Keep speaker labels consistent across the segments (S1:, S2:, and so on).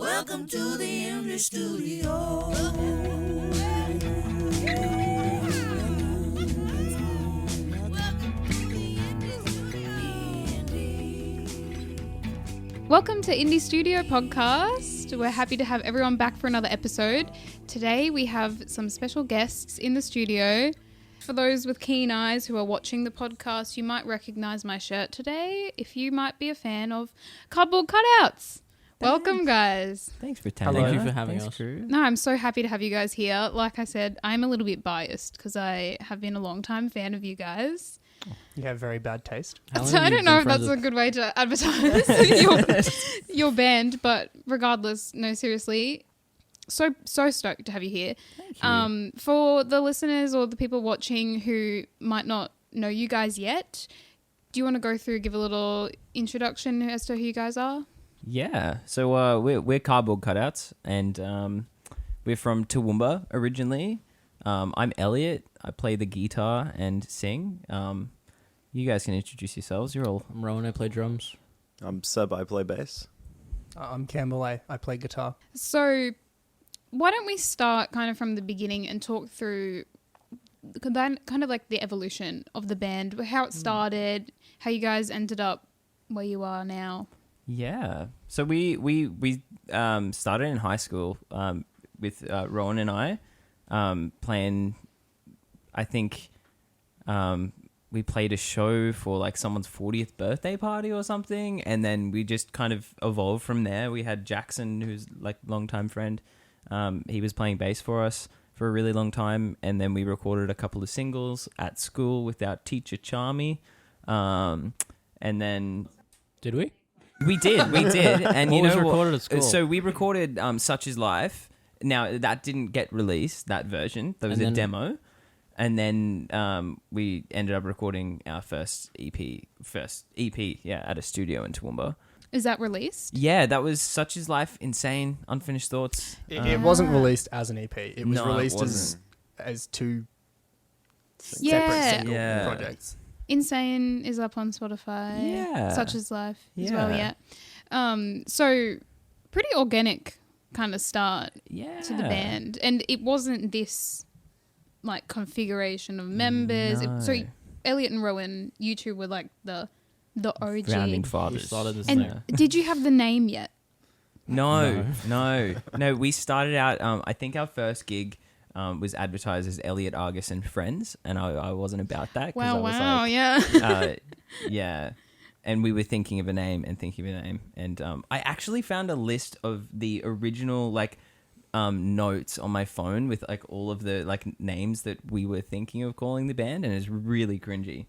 S1: Welcome to the Indie Studio.
S2: Welcome to Indie Studio Podcast. We're happy to have everyone back for another episode. Today we have some special guests in the studio. For those with keen eyes who are watching the podcast, you might recognize my shirt today if you might be a fan of Cardboard Cutouts. Welcome, guys.
S3: Thanks for having
S4: Thank you for having us.
S3: Crew.
S2: No, I'm so happy to have you guys here. Like I said, I'm a little bit biased because I have been a long-time fan of you guys.
S4: You have very bad taste.
S2: So I don't know if that's a good way to advertise your band, but regardless, no, seriously, so stoked to have you here.
S3: Thank you.
S2: For the listeners or the people watching who might not know you guys yet, do you want to go through, give a little introduction as to who you guys are?
S3: Yeah, so we're Cardboard Cutouts, and we're from Toowoomba originally. I'm Elliot. I play the guitar and sing. You guys can introduce yourselves. You're all...
S5: I'm Rowan, I play drums.
S6: I'm Seb, I play bass.
S4: I'm Campbell, I play guitar.
S2: So why don't we start kind of from the beginning and talk through kind of like the evolution of the band, how it started, how you guys ended up where you are now.
S3: Yeah. So we started in high school with Rowan and I playing, I think we played a show for like someone's 40th birthday party or something, and then we just kind of evolved from there. We had Jackson, who's like a longtime friend. He was playing bass for us for a really long time, and then we recorded a couple of singles at school with our teacher Charmy, and then...
S5: Did we?
S3: We did, and you
S5: What was
S3: know
S5: recorded at school?
S3: So we recorded "Such Is Life." Now that didn't get released, that version. There was a demo, and then we ended up recording our first EP, at a studio in Toowoomba.
S2: Is that released?
S3: Yeah, that was "Such Is Life," Insane, Unfinished Thoughts.
S4: It wasn't released as an EP. It was
S3: No, it
S4: released
S3: wasn't.
S4: as two
S2: Yeah.
S4: separate single
S3: Yeah.
S4: projects.
S2: Insane is up on Spotify.
S3: Yeah.
S2: Such as Life as
S3: Yeah.
S2: well, yeah. So pretty organic kind of start
S3: Yeah,
S2: to the band. And it wasn't this like configuration of members.
S3: No.
S2: So Elliot and Rowan, you two were like the OG.
S3: Founding
S5: We
S3: fathers.
S5: started this
S2: And
S5: thing.
S2: did you have the name yet?
S3: No. We started out. I think our first gig was advertised as Elliot, Argus and Friends, and I wasn't about that. 'Cause I was like,
S2: yeah.
S3: yeah. And we were thinking of a name, and I actually found a list of the original like notes on my phone with like all of the like names that we were thinking of calling the band, and it's really cringy.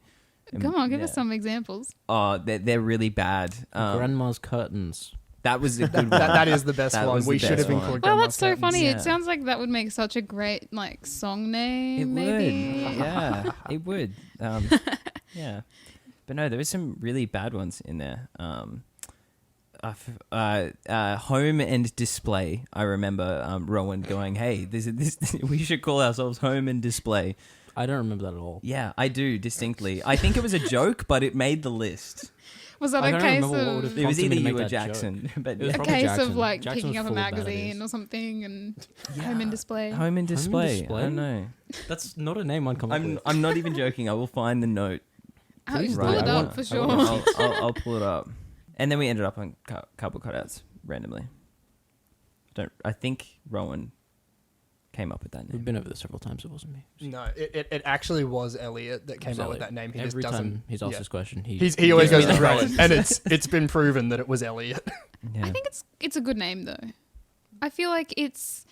S2: Come on, give
S3: Yeah.
S2: us some examples.
S3: Oh, they're really bad.
S5: Grandma's Curtains.
S3: That was a good one.
S4: That is the best
S3: That
S4: one.
S3: was the
S4: We should
S3: best
S4: have been
S3: one.
S4: called
S2: Well,
S4: Grandma's
S2: that's so
S4: Curtains.
S2: funny.
S3: Yeah.
S2: It sounds like that would make such a great like song name.
S3: It
S2: maybe.
S3: would. Yeah, it would. Yeah. But no, there was some really bad ones in there. Home and Display. I remember Rowan going, "Hey, this we should call ourselves Home and Display."
S5: I don't remember that at all.
S3: Yeah, I do distinctly. I think it was a joke, but it made the list.
S2: Was that
S5: I
S2: a
S5: don't
S2: case
S5: remember what would
S2: of
S5: have
S3: It was
S5: prompted
S3: either
S5: me to
S3: you
S5: make
S3: or
S5: that
S3: Jackson, but
S5: It was
S2: a
S3: yeah.
S5: probably
S2: case
S5: Jackson.
S2: of like
S5: Jackson
S2: picking
S5: was
S2: up a
S5: full of bad
S2: magazine
S5: ideas.
S2: or something and
S3: Yeah.
S2: home and display?
S3: Home and Display.
S5: Display?
S3: I don't know.
S5: That's not a name I'd come up with.
S3: I'm not even joking. I will find the note.
S5: Please
S2: pull
S3: do.
S2: it
S3: I
S2: up
S3: want-
S2: for
S5: I
S2: sure.
S5: want
S3: I'll pull it up. And then we ended up on Cardboard Cutouts randomly. I think Rowan came up with that
S5: We've
S3: name.
S5: been over this several times. It wasn't me.
S4: No, it actually was Elliot that came
S5: It was
S4: up with
S5: Elliot.
S4: that name. He
S5: Every
S4: just
S5: time
S4: doesn't.
S5: he's asked
S4: yeah.
S5: this question, he
S4: He always
S5: gives
S4: goes
S5: me
S4: to
S5: that
S4: Rowan, and it's been proven that it was Elliot.
S3: Yeah.
S2: I think it's a good name though. I feel like it's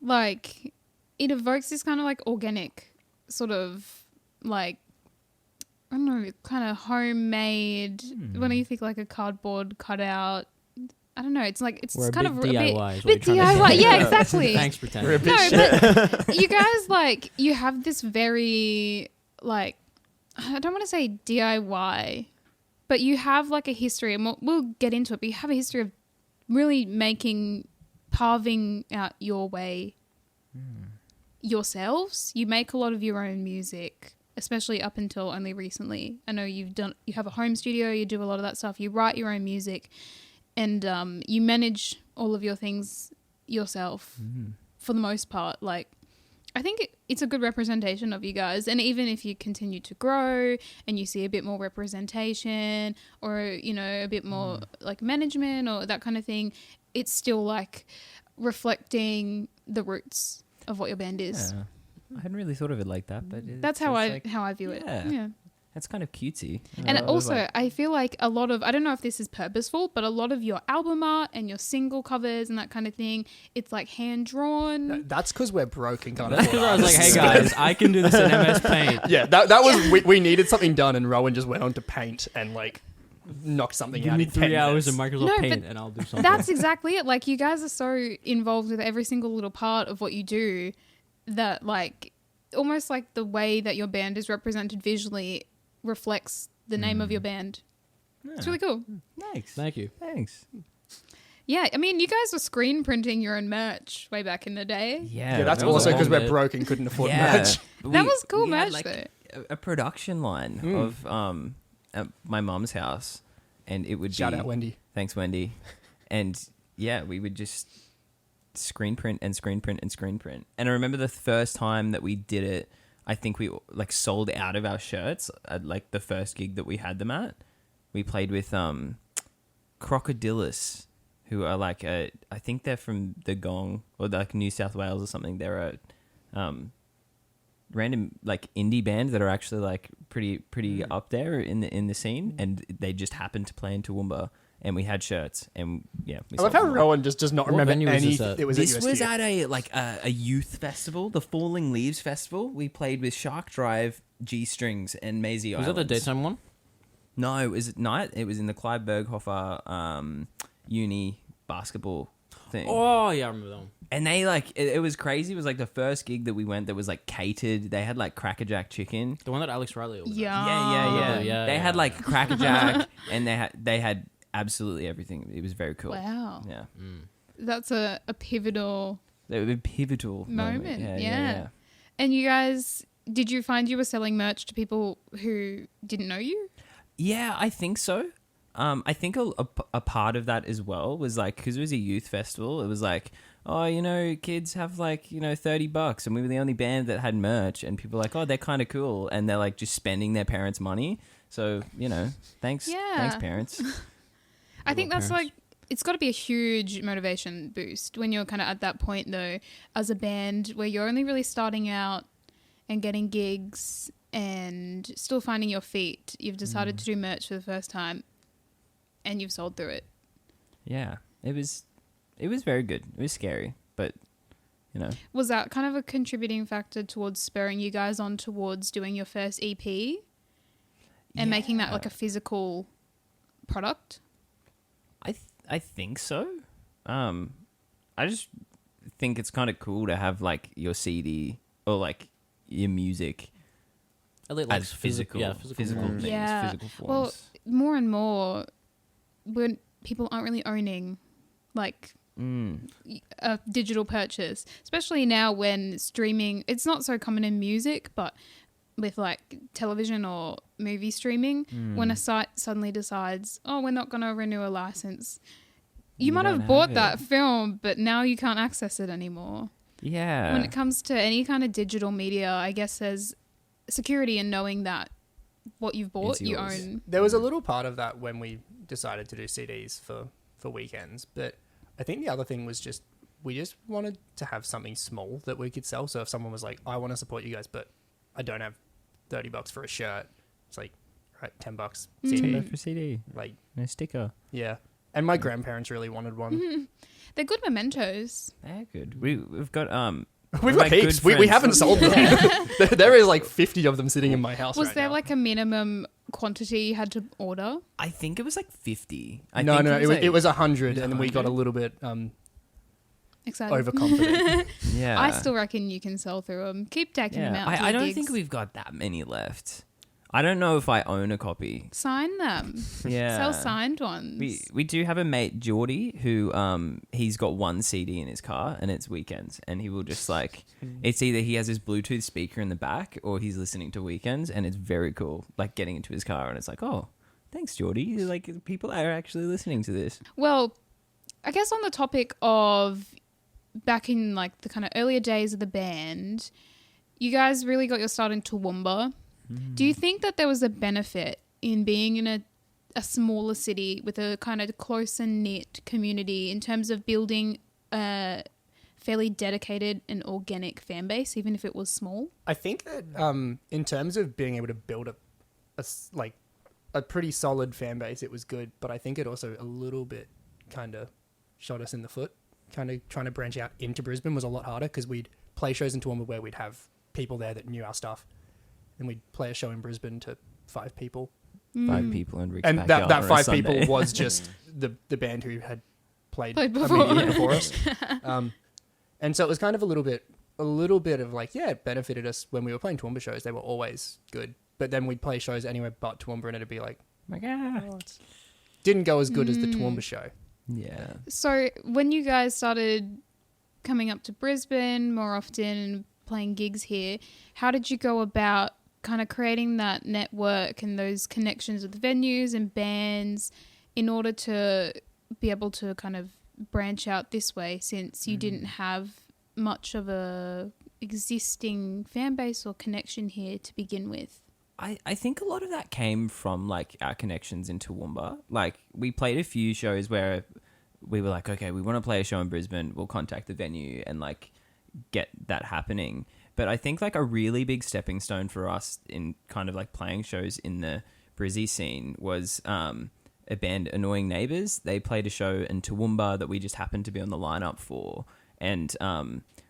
S2: like it evokes this kind of like organic sort of like I don't know, kind of homemade. When you think like a cardboard cutout, I don't know. It's like it's
S5: We're a
S2: kind
S5: big
S2: of
S5: DIY is
S2: a
S5: what
S2: bit
S5: you're trying to
S2: DIY.
S5: say.
S2: Yeah, exactly.
S5: Thanks for
S4: We're a
S5: pretending.
S4: bit
S2: No, but you guys like you have this very like I don't want to say DIY, but you have like a history, and we'll get into it. But you have a history of really carving out your way yourselves. You make a lot of your own music, especially up until only recently. I know you have a home studio. You do a lot of that stuff. You write your own music. and you manage all of your things yourself for the most part. Like, I think it's a good representation of you guys. And even if you continue to grow and you see a bit more representation or, you know, a bit more like management or that kind of thing, it's still like reflecting the roots of what your band is.
S3: Yeah. I hadn't really thought of it like that, but
S2: That's how I view it. Yeah.
S3: That's kind of cutesy.
S2: And
S3: I was
S2: also,
S3: like,
S2: I feel like a lot of, I don't know if this is purposeful, but a lot of your album art and your single covers and that kind of thing, it's like hand drawn.
S4: That's because we're broke and kind of.
S5: That's because I was like, hey guys, I can do this in MS Paint.
S4: Yeah, that was we needed something done, and Rowan just went on to Paint and like knocked something
S5: Give
S4: out
S5: me
S4: in
S5: 3
S4: 10
S5: hours of
S4: minutes.
S5: Microsoft
S2: No,
S5: Paint
S2: but
S5: and I'll do something.
S2: That's exactly it. Like, you guys are so involved with every single little part of what you do that, like, almost like the way that your band is represented visually reflects the name of your band. It's really cool.
S3: Thanks.
S5: Thank you.
S3: Thanks.
S2: Yeah, I mean, you guys were screen printing your own merch way back in the day.
S4: Yeah, that's
S5: that was
S4: also
S5: a
S4: because
S5: long
S4: we're
S5: bit.
S4: broke and couldn't afford
S3: Yeah.
S4: merch.
S2: That was cool
S3: we had,
S2: merch,
S3: like, a production line of at my mum's house, and it would
S4: Shout
S3: be
S4: out Wendy.
S3: Thanks, Wendy. And yeah, we would just screen print and screen print and screen print. And I remember the first time that we did it, I think we like sold out of our shirts at like the first gig that we had them at. We played with Crocodilus, who are like I think they're from the Gong or like New South Wales or something. They're a random like indie band that are actually like pretty up there in the scene, and they just happened to play in Toowoomba, and we had shirts, and yeah. We
S4: I love
S3: sold
S4: how
S3: them.
S4: Rowan just does not
S5: What
S4: remember
S5: venue was
S4: any.
S5: this at?
S4: It was
S3: This
S4: at
S3: was
S4: USQ.
S3: at a youth festival, the Falling Leaves Festival. We played with Shark Drive, G Strings, and Maisie
S5: Was that
S3: Islands.
S5: the daytime one?
S3: No, it was at night. It was in the Clyde Berghofer uni basketball thing.
S5: Oh, yeah, I remember that one.
S3: And they like it was crazy. It was like the first gig that we went that was like catered. They had like Cracker Jack chicken.
S5: The one that Alex Riley was at.
S2: Yeah.
S5: Yeah,
S3: They had
S5: yeah.
S3: like Cracker Jack, and they had absolutely everything. It was very cool.
S2: Wow.
S3: Yeah,
S2: That's a pivotal
S3: it was a pivotal
S2: moment.
S3: Yeah,
S2: Yeah. And you guys, did you find you were selling merch to people who didn't know you?
S3: Yeah, I think so. I think a part of that as well was like, because it was a youth festival, it was like, oh, you know, kids have like, you know, $30, and we were the only band that had merch, and people were like, oh, they're kind of cool, and they're like just spending their parents' money. So, you know, thanks parents.
S2: I think that's
S5: parents.
S2: like, it's got to be a huge motivation boost when you're kind of at that point though, as a band where you're only really starting out and getting gigs and still finding your feet. You've decided to do merch for the first time and you've sold through it.
S3: Yeah, it was very good. It was scary, but you know.
S2: Was that kind of a contributing factor towards spurring you guys on towards doing your first EP and making that like a physical product?
S3: I think so. I just think it's kind of cool to have like your CD or like your music
S5: Like
S3: as physical, physical
S5: form.
S3: things,
S2: Yeah.
S3: physical forms.
S2: Well, more and more, when people aren't really owning like a digital purchase, especially now when streaming, it's not so common in music, but with like television or movie streaming, when a site suddenly decides, oh, we're not going to renew a license, you might
S3: don't
S2: have bought
S3: have
S2: that film, but now you can't access it anymore.
S3: yeah.
S2: When it comes to any kind of digital media, I guess there's security in knowing that what you've bought,
S3: It's
S2: you
S3: yours.
S2: own.
S4: There was a little part of that when we decided to do CDs for weekends, but I think the other thing was just we just wanted to have something small that we could sell. So if someone was like, I want to support you guys, but I don't have $30 for a shirt, it's like, right, $10 CD.
S3: for CD,
S4: Like,
S3: no sticker.
S4: yeah. And my grandparents really wanted one.
S2: They're good mementos.
S3: They're good. We've got
S4: We've
S3: my
S4: got
S3: good
S4: heaps. We
S3: friends-
S4: haven't sold them. there is like 50 of them sitting in my house
S2: Was
S4: right
S2: there
S4: now.
S2: like a minimum quantity you had to order?
S3: I think it was like 50.
S4: No, it was 100, and we got a little bit
S2: Excited.
S4: overconfident.
S3: Yeah.
S2: I still reckon you can sell through them. Keep taking them
S3: Yeah.
S2: out. To
S3: I
S2: your
S3: don't
S2: gigs.
S3: think we've got that many left. I don't know if I own a copy.
S2: Sign them.
S3: Yeah.
S2: Sell signed ones.
S3: We do have a mate, Geordie, who he's got one CD in his car, and it's Weekends, and he will just like, it's either he has his Bluetooth speaker in the back or he's listening to Weekends, and it's very cool. Like getting into his car and it's like, oh, Thanks, Geordie. Like, people are actually listening to this.
S2: Well, I guess on the topic of back in like the kind of earlier days of the band, you guys really got your start in Toowoomba. Do you think that there was a benefit in being in a smaller city with a kind of closer knit community in terms of building a fairly dedicated and organic fan base, even if it was small?
S4: I think that in terms of being able to build a pretty solid fan base, it was good. But I think it also a little bit kind of shot us in the foot. Kind of trying to branch out into Brisbane was a lot harder because we'd play shows in Toowoomba where we'd have people there that knew our stuff. And we'd play a show in Brisbane to 5 people.
S3: 5 people in Rick's
S4: And
S3: backyard
S4: that
S3: on a
S4: 5
S3: Sunday.
S4: people was just the band who had played
S2: before.
S4: immediately before us. And so it was kind of a little bit of like, yeah, it benefited us when we were playing Toowoomba shows. They were always good. But then we'd play shows anywhere but Toowoomba and it'd be like, didn't go as good as the Toowoomba show.
S3: Yeah.
S2: So when you guys started coming up to Brisbane more often and playing gigs here, how did you go about kind of creating that network and those connections with venues and bands in order to be able to kind of branch out this way, since you didn't have much of a existing fan base or connection here to begin with?
S3: I think a lot of that came from like our connections in Toowoomba. Like, we played a few shows where we were like, okay, we want to play a show in Brisbane. We'll contact the venue and like get that happening. But I think like a really big stepping stone for us in kind of like playing shows in the Brissy scene was a band, Annoying Neighbours. They played a show in Toowoomba that we just happened to be on the lineup for. And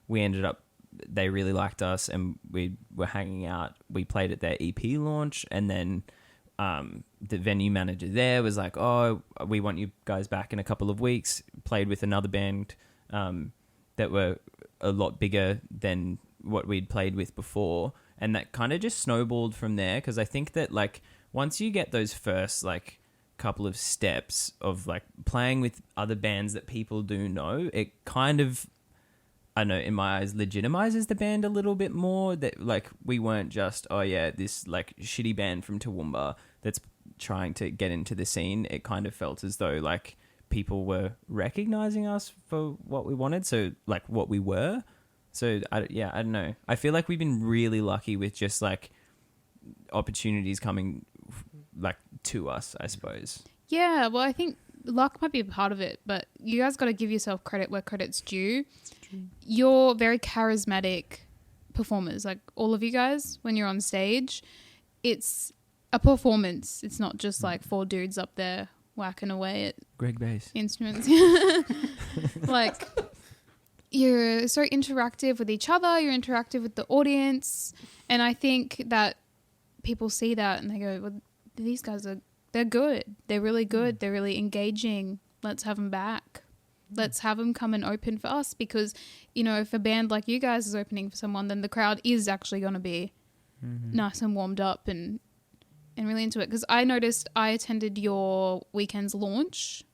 S3: we ended up, they really liked us and we were hanging out. We played at their EP launch, and then the venue manager there was like, oh, we want you guys back in a couple of weeks. Played with another band that were a lot bigger than what we'd played with before. And that kind of just snowballed from there, because I think that like once you get those first like couple of steps of like playing with other bands that people do know, it kind of, I don't know, in my eyes, legitimizes the band a little bit more. That like we weren't just, oh yeah, this like shitty band from Toowoomba that's trying to get into the scene. It kind of felt as though like people were recognizing us for what we wanted, so like what we were. So I don't know. I feel like we've been really lucky with just like opportunities coming like to us, I suppose.
S2: Yeah, well, I think luck might be a part of it, but you guys got to give yourself credit where credit's due. You're very charismatic performers, like all of you guys. When you're on stage, it's a performance. It's not just like 4 dudes up there whacking away at
S3: Greg Bass
S2: instruments. Like, you're so interactive with each other, you're interactive with the audience, and I think that people see that and they go, well, these guys they're good. They're really good. They're really engaging. Let's have them back. Let's have them come and open for us, because, you know, if a band like you guys is opening for someone, then the crowd is actually going to be nice and warmed up and really into it. Because I noticed I attended your weekend's launch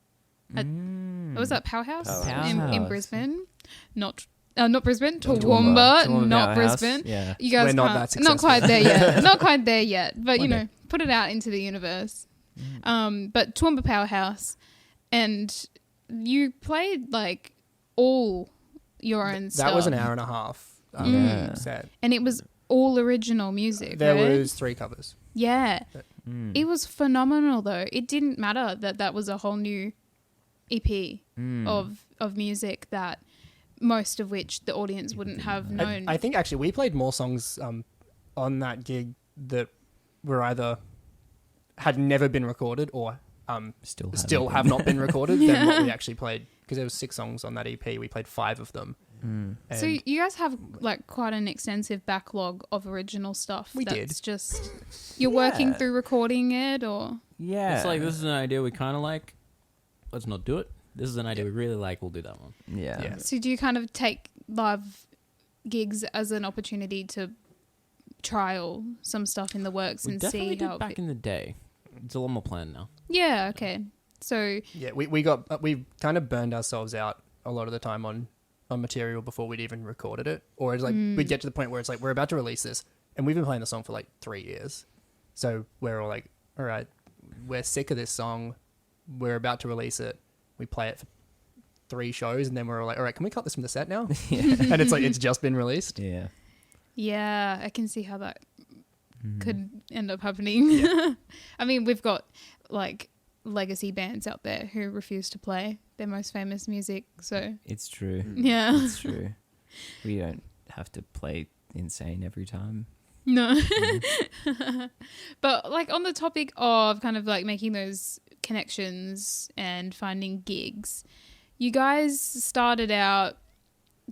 S2: at, what was that, Powerhouse? In Brisbane. Not Brisbane, Toowoomba, not
S3: Powerhouse.
S2: Brisbane.
S3: Yeah.
S2: You guys
S4: We're not
S2: can't,
S4: that successful.
S2: not quite there yet. Not quite there yet. But, you
S3: One
S2: know, put it out into the universe. But Toowoomba Powerhouse, and you played like all your own stuff.
S4: That was an hour and a half
S3: Yeah.
S4: set.
S2: And it was all original music,
S4: There
S2: right?
S4: was 3 covers.
S2: Yeah. It was phenomenal, though. It didn't matter that was a whole new EP of music, that most of which the audience wouldn't have known.
S4: I think actually we played more songs on that gig that were either had never been recorded or still have not been recorded than what we actually played, because there was 6 songs on that EP. We played 5 of them.
S2: So you guys have like quite an extensive backlog of original stuff.
S4: We did.
S2: That's just you're working through recording it, or
S3: Yeah.
S5: It's like, this is an idea we kind of like. Let's not do it. This is an idea we really like. We'll do that one.
S3: Yeah.
S4: Yeah.
S2: so do you kind of take live gigs as an opportunity to trial some stuff in the works
S5: We
S2: and
S5: definitely
S2: see
S5: did
S2: how?
S5: back in the day. It's a lot more planned now.
S2: Yeah. Okay. So
S4: Yeah, we kind of burned ourselves out a lot of the time on material before we'd even recorded it. Or it's like we'd get to the point where it's like, we're about to release this and we've been playing the song for like 3 years. So we're all like, all right, we're sick of this song. We're about to release it. We play it for 3 shows, and then we're like, all right, can we cut this from the set now? And it's like, it's just been released.
S3: Yeah.
S2: Yeah, I can see how that could end up happening. I mean, we've got like legacy bands out there who refuse to play their most famous music. So
S3: It's true.
S2: yeah,
S3: It's true. We don't have to play insane every time.
S2: no. But like on the topic of kind of like making those connections and finding gigs, you guys started out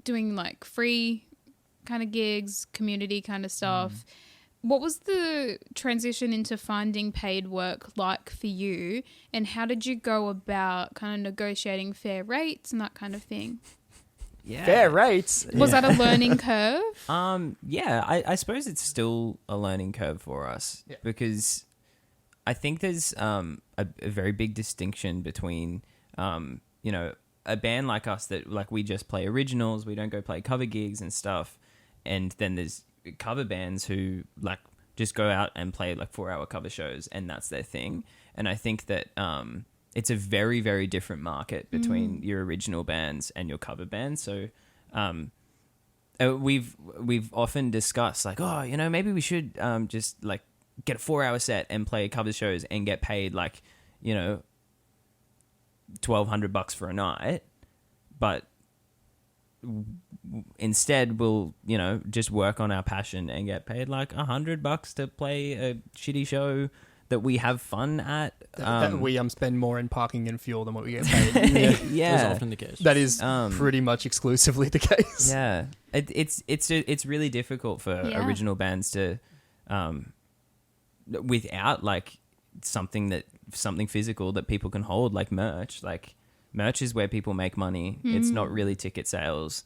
S2: doing like free kind of gigs, community kind of stuff. What was the transition into finding paid work like for you, and how did you go about kind of negotiating fair rates and that kind of thing?
S3: Yeah.
S4: Fair rates.
S2: Was that a learning curve?
S3: Yeah, I suppose it's still a learning curve for us because I think there's a very big distinction between, you know, a band like us that like we just play originals, we don't go play cover gigs and stuff. And then there's cover bands who like just go out and play like 4-hour cover shows and that's their thing. And I think that it's a very, very different market between your original bands and your cover bands. So we've often discussed like, oh, you know, maybe we should just like get a 4-hour set and play cover shows and get paid like, you know, $1,200 for a night. But instead we'll, you know, just work on our passion and get paid like $100 to play a shitty show that we have fun at.
S4: That we spend more in parking and fuel than what we get paid.
S3: Yeah.
S5: That's often the case.
S4: That is pretty much exclusively the case.
S3: Yeah, it's really difficult for original bands to, without like something physical that people can hold, like merch. Like merch is where people make money. It's not really ticket sales.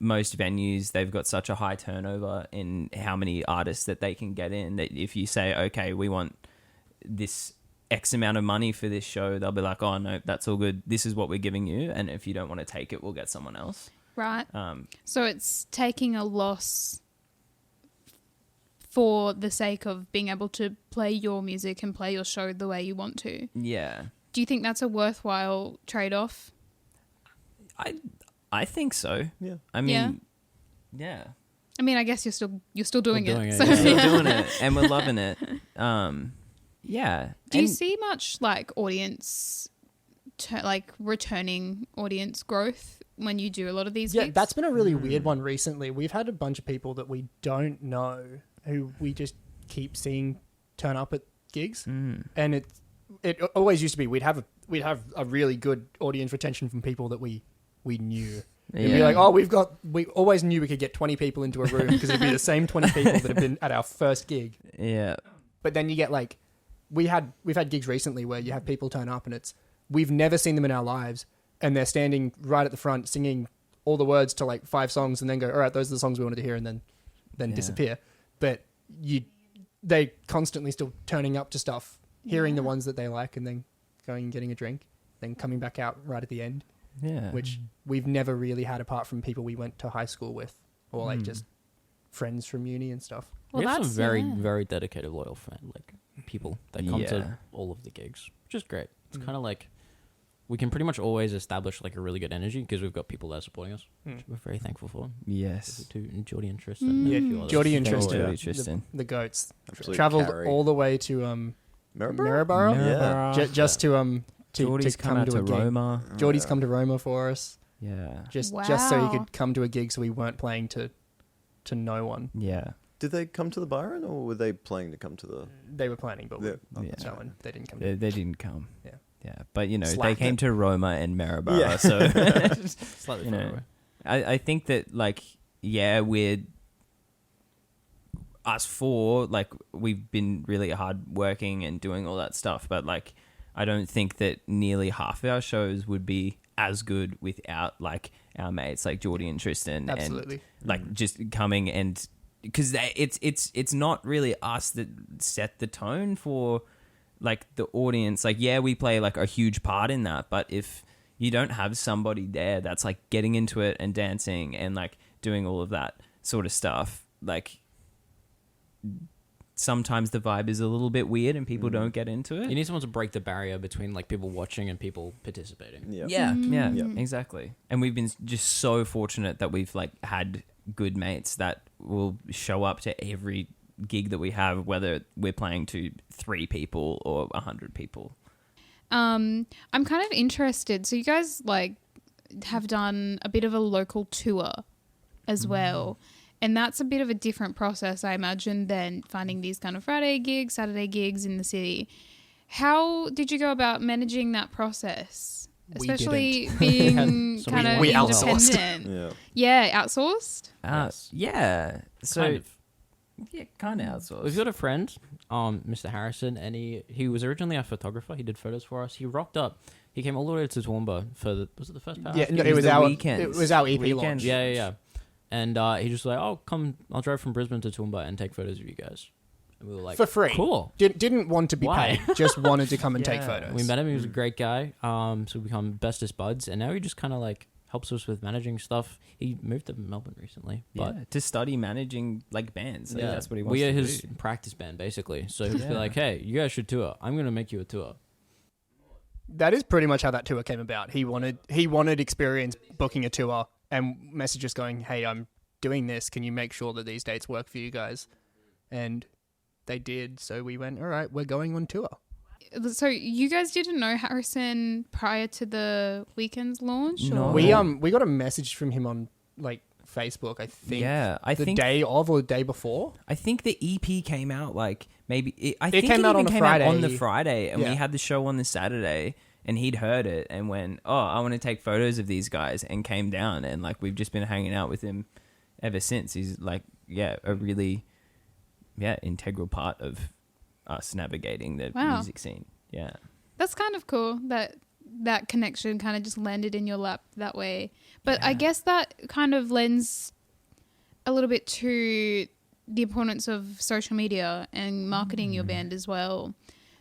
S3: Most venues, they've got such a high turnover in how many artists that they can get in that if you say, okay, we want this X amount of money for this show, they'll be like, oh no, that's all good. This is what we're giving you. And if you don't want to take it, we'll get someone else.
S2: Right. So it's taking a loss for the sake of being able to play your music and play your show the way you want to.
S3: Yeah.
S2: Do you think that's a worthwhile trade-off?
S3: I think so.
S6: Yeah.
S3: I mean, yeah.
S2: I mean, I guess you're still doing
S5: We're doing
S2: it.
S5: it,
S2: So.
S5: yeah.
S3: We're still doing it and we're loving it. Yeah.
S2: Do you
S3: And-
S2: see much like audience, like returning audience growth when you do a lot of these
S4: Yeah,
S2: gigs?
S4: that's been a really weird one recently. We've had a bunch of people that we don't know who we just keep seeing turn up at gigs, and it always used to be we'd have a really good audience retention from people that we knew. It'd be
S3: Yeah.
S4: like, oh, we always knew we could get 20 people into a room because it'd be the same 20 people that have been at our first gig.
S3: Yeah.
S4: But then you get like, we've had gigs recently where you have people turn up and we've never seen them in our lives and they're standing right at the front singing all the words to like 5 songs and then go, all right, those are the songs we wanted to hear, and then disappear. But they constantly still turning up to stuff, hearing the ones that they like, and then going and getting a drink, then coming back out right at the end.
S3: Yeah.
S4: Which we've never really had apart from people we went to high school with, or like just friends from uni and stuff.
S5: We have some very,
S2: yeah.
S5: very dedicated, loyal people that come to
S3: Yeah.
S5: all of the gigs, which is great. It's kind of like we can pretty much always establish like a really good energy because we've got people there supporting us, which we're very thankful for.
S3: Yes.
S5: To Geordie and Tristan, and a few others.
S4: Geordie and
S3: Tristan.
S4: Tristan,
S3: Geordie, Tristan.
S4: The goats,
S6: Absolute
S4: travelled
S6: carry.
S4: all the way to Maryborough,
S6: Yeah.
S4: just to
S3: Geordie's
S4: come
S3: out
S4: to
S3: to
S4: a gig.
S3: Roma.
S4: Geordie's come to Roma for us,
S3: Yeah.
S4: just so he
S2: Wow.
S4: could come to a gig, so we weren't playing to no one.
S3: Yeah.
S6: Did they come to the Byron or were they planning to come to the...
S4: They were planning, but
S6: Yeah.
S4: no one. They didn't come.
S3: They didn't come.
S4: Yeah.
S3: Yeah. But, you know, they
S4: Slacked
S3: came
S4: it.
S3: to Roma and Maryborough.
S6: Yeah.
S3: So,
S5: Slightly
S3: you
S5: far
S3: know,
S5: away.
S3: I think that, like, yeah, us four, like, we've been really hard working and doing all that stuff. But, like, I don't think that nearly half of our shows would be as good without, like, our mates, like Geordie and Tristan.
S4: Absolutely.
S3: And, like, just coming and... Because it's not really us that set the tone for, like, the audience. Like, yeah, we play, like, a huge part in that. But if you don't have somebody there that's, like, getting into it and dancing and, like, doing all of that sort of stuff, like, sometimes the vibe is a little bit weird and people don't get into it.
S5: You need someone to break the barrier between like people watching and people participating.
S6: Yeah.
S3: Yeah,
S6: Mm.
S3: exactly. And we've been just so fortunate that we've like had good mates that will show up to every gig that we have, whether we're playing to 3 people or 100 people.
S2: I'm kind of interested. So you guys like have done a bit of a local tour as well. And that's a bit of a different process, I imagine, than finding these kind of Friday gigs, Saturday gigs in the city. How did you go about managing that process?
S4: We
S2: Especially
S4: didn't.
S2: being
S5: So
S2: kind of
S4: we outsourced.
S2: independent.
S6: Yeah.
S2: Yeah, outsourced?
S5: Yes.
S3: Yeah. So,
S5: Kind of.
S3: yeah, kind of outsourced.
S5: We've got a friend, Mr. Harrison, and he was originally a photographer. He did photos for us. He rocked up. He came all the way to Toowoomba for was it the first power?
S4: Yeah, no,
S3: It
S4: it
S3: was
S4: was
S3: the
S4: our
S3: weekends.
S4: it was our EP
S3: Weekends.
S4: launch.
S5: Yeah. And he just like, oh, come, I'll drive from Brisbane to Toowoomba and take photos of you guys. And we were like,
S4: For free.
S5: Cool.
S4: Didn't want to be
S5: Why?
S4: paid. Just wanted to come and take
S3: Yeah.
S4: photos.
S5: We met him. He was a great guy. So we become bestest buds. And now he just kind of like helps us with managing stuff. He moved to Melbourne recently. But
S3: Yeah, to study managing like bands. Like, that's what he wants
S5: we are
S3: to
S5: his
S3: do.
S5: practice band, basically. So he'll just be
S3: Yeah.
S5: like, hey, you guys should tour. I'm going to make you a tour.
S4: That is pretty much how that tour came about. He wanted experience booking a tour and messages going, "Hey, I'm doing this. Can you make sure that these dates work for you guys?" And they did. So we went, "All right, we're going on tour."
S2: So you guys didn't know Harrison prior to the weekend's launch?
S3: No.
S2: Or?
S4: We got a message from him on like Facebook, I think.
S3: Yeah, I
S4: the
S3: think
S4: day of or the day before.
S3: I think the EP came out like maybe
S4: It came out on a
S3: came
S4: Friday.
S3: out on the Friday, and
S4: Yeah.
S3: we had the show on the Saturday, and he'd heard it and went, "Oh, I want to take photos of these guys," and came down, and like we've just been hanging out with him ever since. He's like, a really, integral part of us navigating the
S2: Wow.
S3: music scene. Yeah,
S2: That's kind of cool that connection kind of just landed in your lap that way. But I guess that kind of lends a little bit to the importance of social media and marketing your band as well.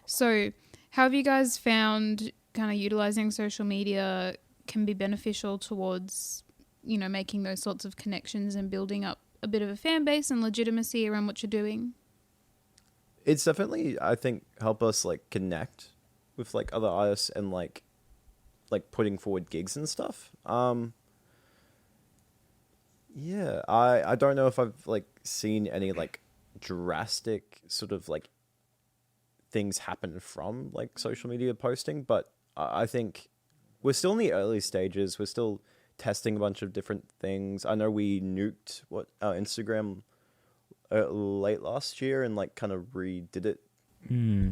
S2: So how have you guys found kind of utilizing social media can be beneficial towards, making those sorts of connections and building up a bit of a fan base and legitimacy around what you're doing?
S6: It's definitely, I think, help us like connect with like other artists and like putting forward gigs and stuff. Yeah, I don't know if I've like seen any like drastic sort of like things happen from like social media posting, but I think we're still in the early stages. We're still testing a bunch of different things. I know we nuked our Instagram late last year and like kind of redid it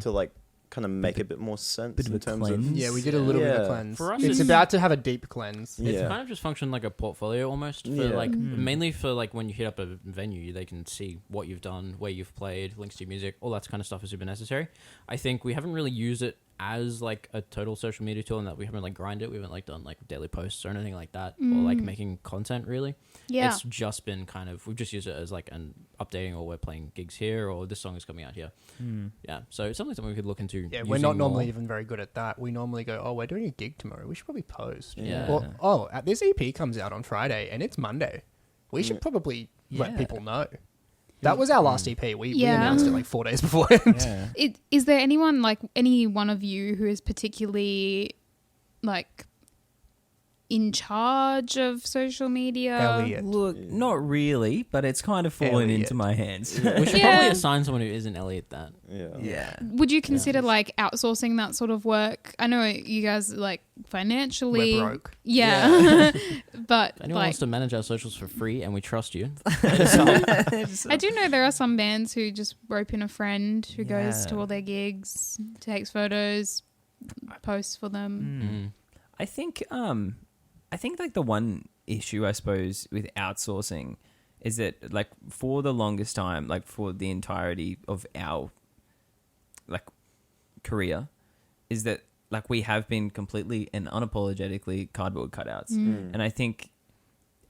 S6: to like kind of make a bit more sense
S3: bit of
S6: in
S3: a
S6: terms
S3: cleanse.
S6: of
S4: Yeah, we did a little bit of a
S6: Yeah.
S4: cleanse.
S5: For us,
S4: it's
S5: it's-
S4: about to have a deep cleanse.
S5: It's
S6: Yeah.
S5: kind of just functioned like a portfolio almost for
S6: Yeah.
S5: like mainly for like when you hit up a venue, they can see what you've done, where you've played, links to your music, all that kind of stuff is super necessary. I think we haven't really used it as like a total social media tool, and that we haven't like grinded it. We haven't like done like daily posts or anything like that, or like making content really.
S2: Yeah.
S5: It's just been kind of we've just used it as like an updating, or we're playing gigs here, or this song is coming out here. Yeah, so it's something we could look into.
S4: Yeah, we're
S5: using
S4: not normally
S5: more.
S4: even very good at that. We normally go, "Oh, we're doing a gig tomorrow. We should probably post."
S5: Yeah.
S4: Or, this EP comes out on Friday and it's Monday. We should probably let
S3: Yeah.
S4: people know. That was our last EP. We
S2: Yeah.
S4: announced it like 4 days beforehand.
S3: Yeah.
S2: Is there anyone, like any one of you, who is particularly like in charge of social media?
S4: Elliot.
S3: Look, not really, but it's kind of fallen
S4: Elliot.
S3: into my hands.
S5: We should
S2: Yeah.
S5: probably assign someone who isn't Elliot that.
S6: Yeah.
S3: Yeah.
S2: Would you consider like outsourcing that sort of work? I know you guys like financially.
S4: We're broke.
S2: Yeah. But
S5: If anyone
S2: like,
S5: wants to manage our socials for free, and we trust you.
S2: I do know there are some bands who just rope in a friend who goes to
S3: Yeah.
S2: all their gigs, takes photos, posts for
S3: Hmm.
S2: them.
S3: I think like the one issue I suppose with outsourcing is that like for the longest time, like for the entirety of our like career, is that like we have been completely and unapologetically cardboard cutouts. And I think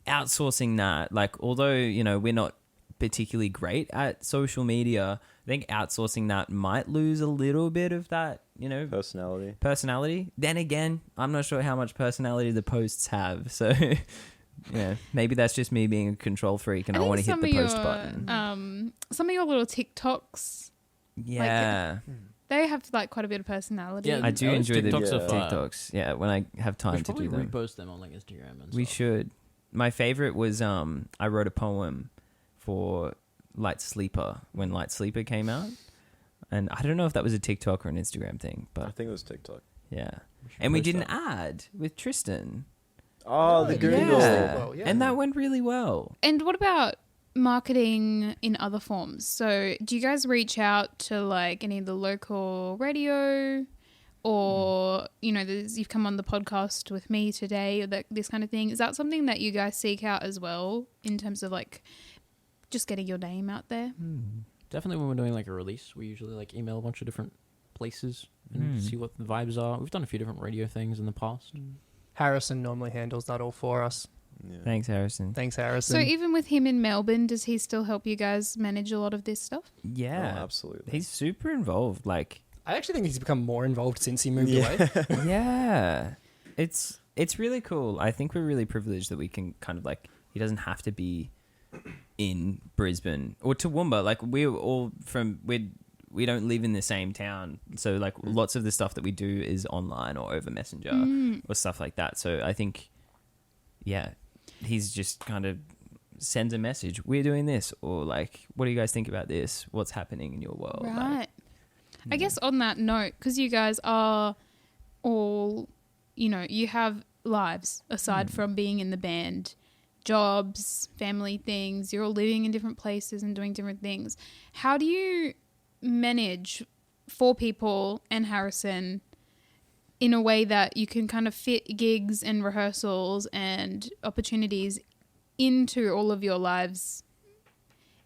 S3: outsourcing that, like although, we're not particularly great at social media, I think outsourcing that might lose a little bit of that,
S6: Personality.
S3: personality. Then again, I'm not sure how much personality the posts have. So Yeah, maybe that's just me being a control freak and I want to hit the post button.
S2: Some of your little TikToks,
S3: Yeah,
S2: they have like quite a bit of personality.
S5: Yeah,
S3: I do
S5: those
S3: enjoy the
S5: TikToks are fire.
S3: TikToks. Yeah, when I have
S5: We
S3: time
S5: should
S3: to
S5: probably
S3: do them.
S5: repost them on like Instagram and
S3: We
S5: stuff.
S3: should. My favorite was I wrote a poem for Light Sleeper when Light Sleeper came out, and I don't know if that was a TikTok or an Instagram thing,
S6: I
S3: but
S6: think it was TikTok.
S3: yeah.
S5: should
S3: And we
S5: post
S3: did an
S5: that.
S3: ad with Tristan.
S6: Oh, the
S4: yeah.
S6: Google.
S3: Yeah.
S4: Well, yeah.
S3: And that went really well.
S2: And what about marketing in other forms? So do you guys reach out to like any of the local radio, or you've come on the podcast with me today, or this kind of thing? Is that something that you guys seek out as well in terms of like just getting your name out there?
S5: Definitely when we're doing like a release, we usually like email a bunch of different places and see what the vibes are. We've done a few different radio things in the past.
S4: Harrison normally handles that all for us.
S6: Yeah.
S3: Thanks, Harrison.
S4: Thanks, Harrison.
S2: So even with him in Melbourne, does he still help you guys manage a lot of this stuff?
S3: Yeah,
S6: Oh, absolutely.
S3: he's super involved. Like,
S4: I actually think he's become more involved since he moved
S6: Yeah.
S4: away.
S3: yeah, it's really cool. I think we're really privileged that we can kind of like, he doesn't have to be in Brisbane or Toowoomba. Like, we're all from we don't live in the same town, so like lots of the stuff that we do is online or over Messenger or stuff like that. So I think, yeah, he's just kind of sends a message, we're doing this, or like, what do you guys think about this, what's happening in your world?
S2: Right.
S3: Like,
S2: I guess on that note, because you guys are all, you have lives aside from being in the band, jobs, family things, you're all living in different places and doing different things. How do you manage 4 people and Harrison in a way that you can kind of fit gigs and rehearsals and opportunities into all of your lives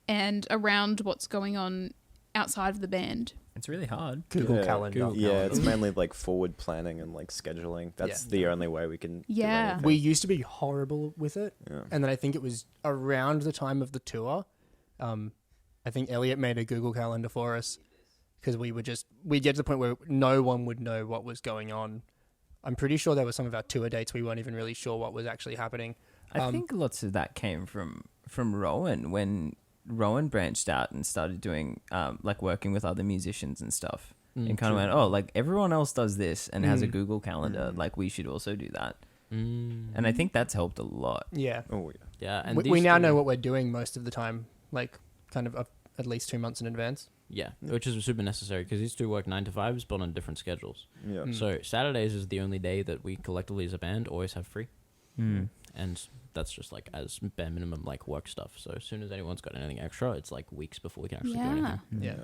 S2: and around what's going on outside of the band?
S3: it's really hard.
S4: Google Calendar.
S5: Google
S6: Yeah,
S5: Calendar.
S6: it's mainly like forward planning and like scheduling. That's
S4: Yeah.
S6: the only way we can.
S2: Yeah.
S6: Do anything.
S4: We used to be horrible with it.
S6: Yeah.
S4: And then I think it was around the time of the tour. I think Elliot made a Google Calendar for us because we'd get to the point where no one would know what was going on. I'm pretty sure there were some of our tour dates we weren't even really sure what was actually happening.
S3: I think lots of that came from Rowan, when Rowan branched out and started doing like working with other musicians and stuff, and kind of went, oh, like everyone else does this and has a Google Calendar, like we should also do that. And I think that's helped a lot.
S4: Yeah.
S6: Oh yeah.
S5: Yeah, and
S4: We
S5: these
S4: now
S5: two-
S4: know what we're doing most of the time, like kind of at least 2 months in advance.
S5: Yeah, which is super necessary because these two work 9 to 5s, but on different schedules.
S6: Yeah.
S5: So Saturdays is the only day that we collectively as a band always have free, and that's just like as bare minimum like work stuff. So as soon as anyone's got anything extra, it's like weeks before we can actually do anything.
S4: Yeah.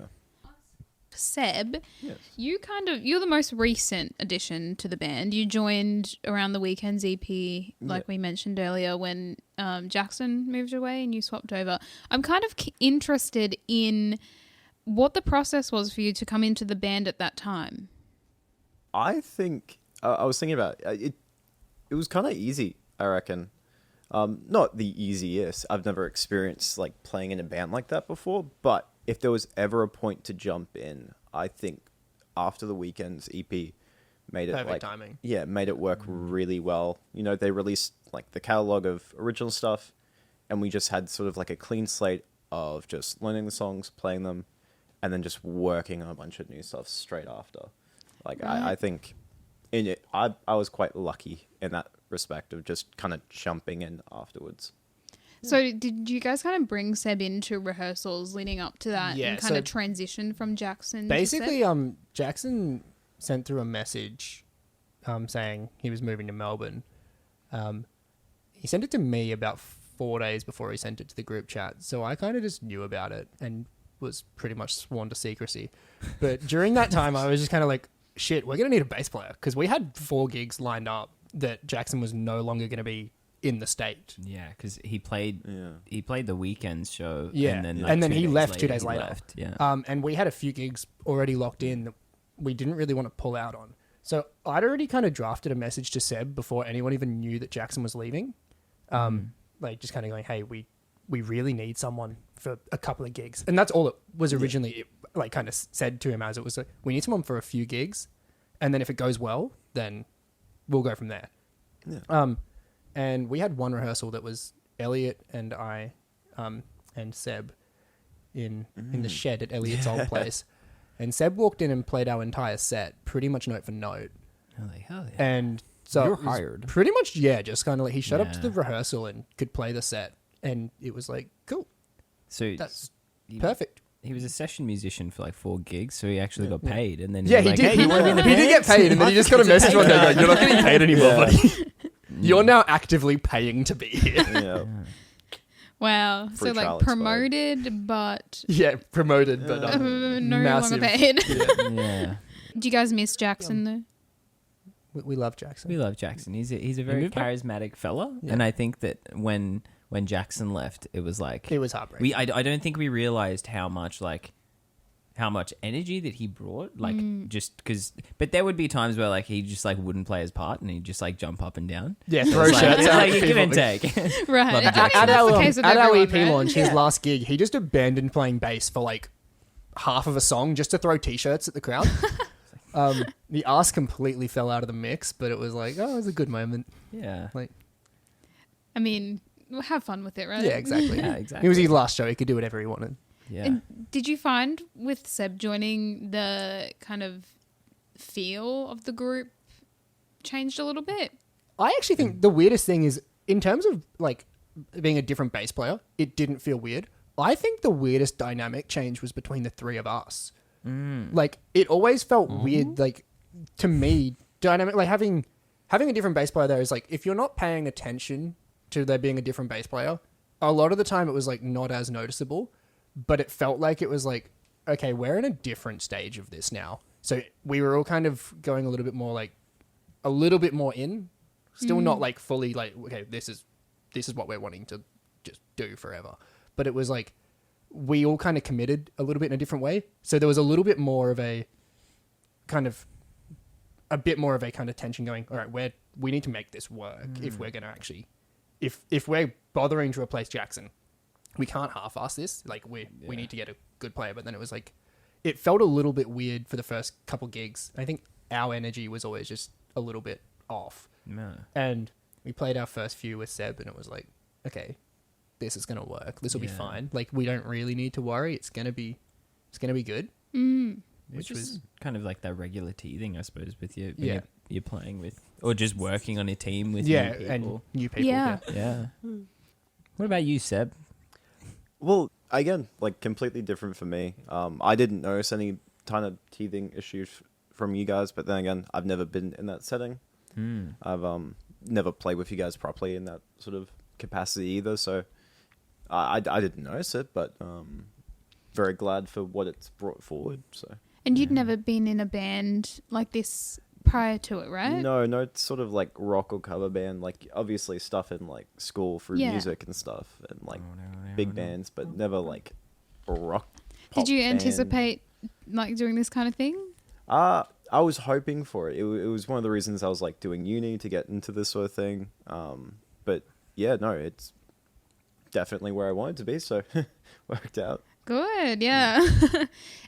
S2: Seb,
S6: Yes.
S2: you're the most recent addition to the band. You joined around the Weekends EP, like we mentioned earlier, when Jackson moved away and you swapped over. I'm kind of interested in what the process was for you to come into the band at that time.
S6: I think I was thinking about it. It was kind of easy, I reckon. Not the easiest. I've never experienced like playing in a band like that before. But if there was ever a point to jump in, I think after the Weekends EP made it
S4: Perfect
S6: like
S4: timing.
S6: Yeah, made it work really well. You know, they released like the catalog of original stuff, and we just had sort of like a clean slate of just learning the songs, playing them, and then just working on a bunch of new stuff straight after. Like I think in it, I was quite lucky in that respect of just kind of jumping in afterwards.
S2: So did you guys kind of bring Seb into rehearsals leading up to that
S4: Yeah,
S2: and kind
S4: so
S2: of transition from Jackson
S4: Basically,
S2: to Seb?
S4: Jackson sent through a message saying he was moving to Melbourne. He sent it to me about 4 days before he sent it to the group chat. So I kind of just knew about it and was pretty much sworn to secrecy. But during that time, I was just kind of like, shit, we're going to need a bass player. Because we had 4 gigs lined up that Jackson was no longer going to be in the state.
S3: Yeah, because he played the Weekends show.
S4: Yeah,
S3: and then,
S4: and then
S3: 2
S4: he
S3: days
S4: left 2
S3: later,
S4: days
S3: he
S4: later.
S3: left, Yeah,
S4: And we had a few gigs already locked in that we didn't really want to pull out on. So I'd already kind of drafted a message to Seb before anyone even knew that Jackson was leaving. Like just kind of going, hey, we really need someone for a couple of gigs. And that's all it was originally like kind of said to him, as it was like, we need someone for a few gigs. And then if it goes well, then we'll go from there.
S6: Yeah.
S4: And we had one rehearsal that was Elliot and I and Seb in the shed at Elliot's old place. And Seb walked in and played our entire set, pretty much note for note.
S3: Holy hell yeah.
S4: And so
S5: You're
S4: it was
S5: hired.
S4: pretty much, yeah, just kind of like he showed up to
S3: Yeah.
S4: the rehearsal and could play the set. And it was like, cool,
S3: So
S4: that's
S3: he,
S4: perfect.
S3: he was a session musician for like 4 gigs, so he actually
S4: Yeah.
S3: got paid. And then
S4: Yeah,
S3: was
S4: he
S3: like,
S4: did.
S3: Hey, you want to be in the
S4: He did
S3: band?
S4: get paid, and then he just got a message one day going, "You're not getting paid anymore, buddy. You're now actively paying to be here."
S6: Yeah.
S2: Wow.
S6: Free
S2: So
S6: trial
S2: like
S6: expired.
S2: promoted, but
S4: Yeah, promoted, but
S2: no
S4: massive.
S2: longer paid.
S4: Yeah.
S3: Yeah.
S2: Do you guys miss Jackson though?
S4: We love Jackson.
S3: We love Jackson. He's a very
S5: moved back?
S3: charismatic fella,
S4: Yeah.
S3: and I think that when Jackson left, it was like
S4: It was heartbreaking.
S3: I don't think we realized how much energy that he brought, just because. But there would be times where like he just like wouldn't play his part, and he'd just like jump up and down.
S4: Yeah,
S3: It's
S4: throw
S3: like,
S4: shirts
S3: it's
S4: out.
S3: like you give
S4: people.
S3: and take.
S2: Right.
S3: Love
S2: I
S3: Jackson.
S2: think
S4: At
S2: that's the case with
S4: our
S2: everyone,
S4: EP
S2: right?
S4: launch, his last gig, he just abandoned playing bass for like half of a song just to throw t-shirts at the crowd. The ass completely fell out of the mix, but it was like, oh, it was a good moment.
S3: Yeah.
S2: I mean, we'll have fun with it, right?
S4: Yeah, exactly.
S3: Yeah,
S4: It
S3: exactly.
S4: was his last show. He could do whatever he wanted.
S3: Yeah.
S2: And did you find with Seb joining the kind of feel of the group changed a little bit?
S4: I actually think the weirdest thing is, in terms of like being a different bass player, it didn't feel weird. I think the weirdest dynamic change was between the three of us. Like it always felt weird, like to me, dynamic. Like having a different bass player there is like, if you're not paying attention to there being a different bass player, a lot of the time it was like not as noticeable, but it felt like it was like, okay, we're in a different stage of this now. So we were all kind of going a little bit more in, still not like fully like, okay, this is what we're wanting to just do forever. But it was like, we all kind of committed a little bit in a different way. So there was a little bit more of a kind of tension going, all right, we need to make this work if we're going to actually, if we're bothering to replace Jackson, we can't half-ass this. Like we need to get a good player. But then it was like, it felt a little bit weird for the first couple gigs. I think our energy was always just a little bit off.
S3: No.
S4: And we played our first few with Seb and it was like, okay, this is going to work. This will be
S3: Yeah.
S4: fine. Like we don't really need to worry. It's going to be good.
S3: Which was
S4: was-
S3: kind of like that regular teathing, I suppose, with you.
S4: Yeah.
S3: You're playing with, or just working on a team with
S4: Yeah.
S3: new
S4: And
S3: people.
S4: new people.
S2: Yeah.
S3: Yeah. What about you, Seb?
S6: Well, again, like completely different for me. I didn't notice any kind of teething issues from you guys, but then again, I've never been in that setting. I've never played with you guys properly in that sort of capacity either, so I didn't notice it, but very glad for what it's brought forward. So
S2: And you'd never been in a band like this prior to it, right?
S6: no sort of like rock or cover band, like obviously stuff in like school for
S2: Yeah.
S6: music and stuff, and like big bands, but never like a rock.
S2: Did you
S6: pop band.
S2: anticipate like doing this kind of thing?
S6: I was hoping for it. It was one of the reasons I was like doing uni to get into this sort of thing. But yeah, no, it's definitely where I wanted to be, so worked out.
S2: Good, yeah.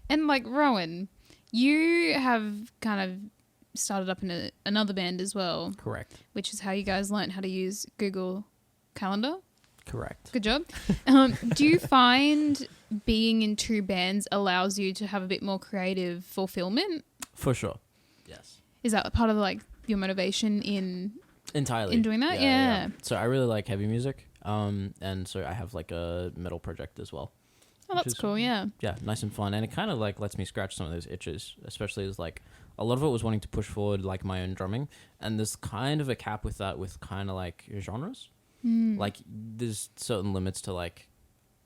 S2: And like Rowan, you have kind of started up in another band as well,
S5: Correct.
S2: which is how you guys learned how to use Google Calendar.
S5: Correct.
S2: Good job. Do you find being in two bands allows you to have a bit more creative fulfillment?
S5: For sure. Yes.
S2: Is that part of like your motivation in
S5: Entirely.
S2: doing that? Yeah.
S5: So I really like heavy music. And so I have like a metal project as well.
S2: Oh,
S5: Which
S2: that's
S5: is-
S2: cool. Yeah.
S5: Yeah, nice and fun. And it kind of like lets me scratch some of those itches, especially as like a lot of it was wanting to push forward like my own drumming. And there's kind of a cap with that with kind of like genres. Like there's certain limits to like,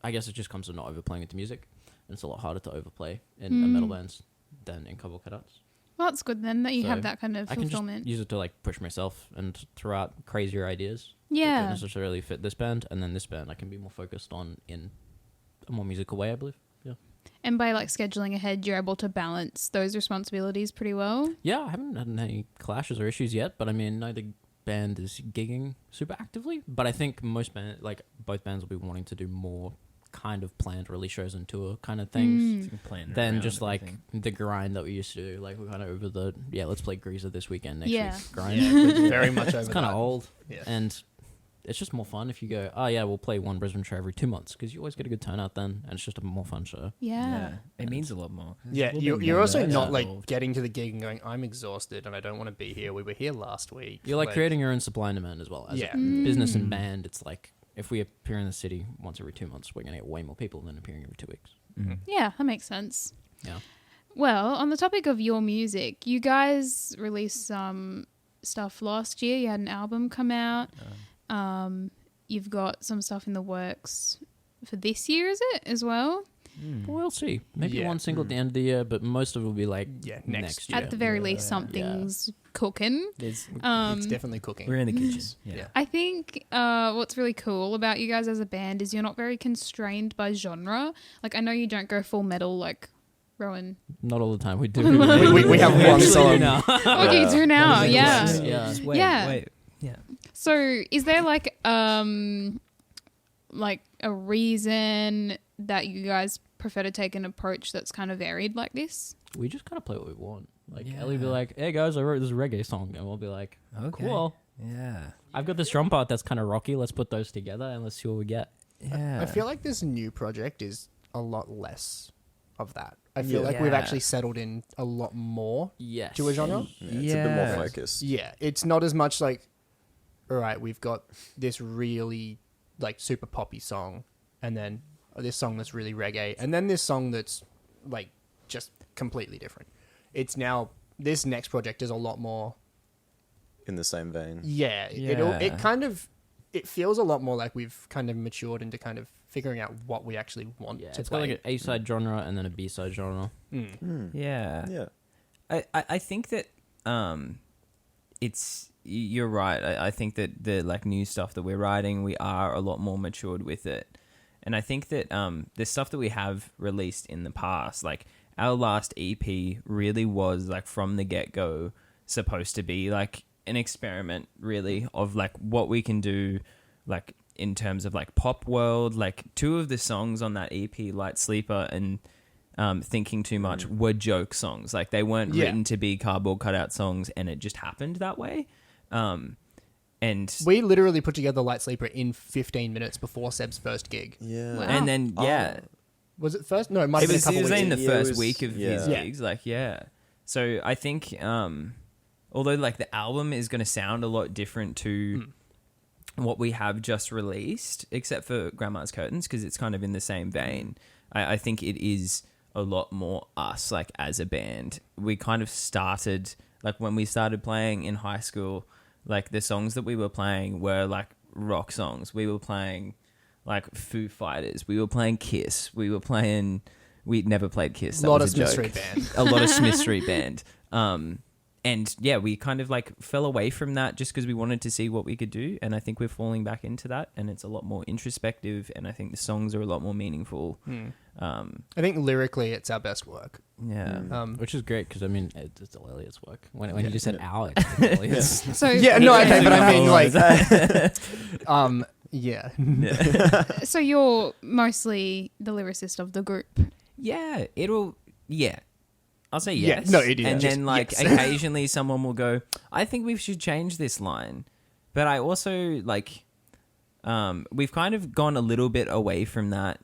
S5: I guess it just comes to not overplaying with the music. And it's a lot harder to overplay in a metal bands than in Cardboard Cutouts.
S2: Well, that's good then that you
S5: So
S2: have that kind of
S5: I can
S2: fulfillment.
S5: just use it to like push myself and throw out crazier ideas. That
S2: Yeah.
S5: don't necessarily fit this band, and then this band I can be more focused on in a more musical way, I believe. Yeah.
S2: And by like scheduling ahead, you're able to balance those responsibilities pretty well.
S5: Yeah, I haven't had any clashes or issues yet, but I mean, neither band is gigging super actively. But I think both bands will be wanting to do more kind of planned release shows and tour kind of things. Than just like the grind that we used to do. Like we're kind of over let's play Greaser this weekend next
S2: Yeah.
S5: week. Grind.
S4: Yeah, very much over
S5: It's kind of
S4: that.
S5: old.
S4: Yeah.
S5: And it's just more fun if you go, oh yeah, we'll play one Brisbane show every 2 months, because you always get a good turnout then, and it's just a more fun show.
S2: Yeah.
S3: It means a lot more.
S4: Yeah,
S3: There's a little bit
S4: you're
S3: more
S4: also
S3: nerves
S4: not like
S3: involved.
S4: getting to the gig and going, I'm exhausted and I don't want to be here. We were here last week.
S5: You're like creating your own supply and demand as well. As
S4: Yeah.
S5: a business and band, it's like, if we appear in the city once every 2 months, we're going to get way more people than appearing every 2 weeks.
S2: Yeah, that makes sense.
S5: Yeah.
S2: Well, on the topic of your music, you guys released some stuff last year. You had an album come out. You've got some stuff in the works for this year, is it, as well?
S5: We'll see. Maybe
S4: Yeah.
S5: one single at the end of the year, but most of it will be like next year.
S2: At the very least, something's cooking.
S3: There's-
S4: it's definitely cooking.
S3: we're in the kitchen. Yeah.
S2: I think what's really cool about you guys as a band is you're not very constrained by genre. Like, I know you don't go full metal like Rowan.
S5: Not all the time. We do.
S4: We have one
S5: actually
S4: song.
S5: do now.
S2: Okay, you do now, yeah.
S5: Yeah.
S3: Wait,
S2: Yeah.
S3: wait. Yeah.
S2: So, is there like a reason that you guys prefer to take an approach that's kind of varied like this?
S5: We just kind of play what we want. Like,
S3: Yeah.
S5: Ellie will be like, hey guys, I wrote this reggae song. And we'll be like,
S3: Okay.
S5: cool.
S3: Yeah.
S5: I've got this drum part that's kind of rocky. Let's put those together and let's see what we get.
S3: Yeah.
S4: I feel like this new project is a lot less of that. I feel
S6: Yeah.
S4: like we've
S3: Yeah.
S4: actually settled in a lot more
S5: Yes.
S4: to a genre.
S6: Yeah, it's a bit more
S3: Yeah.
S6: focused.
S4: Yeah, it's not as much like, all right, we've got this really like super poppy song, and then this song that's really reggae, and then this song that's like just completely different. It's now this next project is a lot more.
S6: In the same vein.
S4: Yeah,
S3: Yeah.
S4: it kind of it feels a lot more like we've kind of matured into kind of figuring out what we actually want
S5: Yeah,
S4: to
S5: it's got
S4: play.
S5: like an A-side genre and then a B-side genre.
S3: Yeah.
S6: Yeah.
S3: I think that it's you're right. I think that the like new stuff that we're writing, we are a lot more matured with it. And I think that the stuff that we have released in the past, like our last EP really was like from the get-go supposed to be like an experiment really of like what we can do like in terms of like pop world. Like two of the songs on that EP, Light Sleeper and Thinking Too Much, were joke songs. Like they weren't written to be Cardboard Cutout songs, and it just happened that way. And
S4: We literally put together Light Sleeper in 15 minutes before Seb's first gig.
S6: Yeah.
S2: Wow.
S3: and then
S4: Was it first? No, it might
S3: it
S4: have been a
S3: was
S4: couple
S3: in
S4: weeks.
S3: the
S6: Yeah, it
S3: first
S6: was-
S3: week of his
S6: yeah.
S3: gigs. Like so I think although like the album is going to sound a lot different to what we have just released, except for Grandma's Curtains, because it's kind of in the same vein. I think it is a lot more us, like as a band. We kind of started like when we started playing in high school, like the songs that we were playing were like rock songs. We were playing like Foo Fighters. We were playing Kiss. We never played Kiss. That
S4: A lot
S3: was
S4: of
S3: a
S4: Smith
S3: joke.
S4: Street Band.
S3: A lot of Smith Street Band. And yeah, we kind of like fell away from that just because we wanted to see what we could do. And I think we're falling back into that, and it's a lot more introspective. And I think the songs are a lot more meaningful.
S4: I think lyrically it's our best work.
S3: Yeah.
S5: Which is great because, I mean, it's still Elliot's work. When you just said our, it's still Elliot's.
S2: So
S4: Yeah, no, okay, but I mean like, yeah.
S2: so you're mostly the lyricist of the group.
S3: Yeah, I'll say
S4: Yeah,
S3: yes.
S4: no, it is.
S3: And
S4: Just
S3: then, like,
S4: yes.
S3: occasionally someone will go, I think we should change this line. But I also, like, we've kind of gone a little bit away from that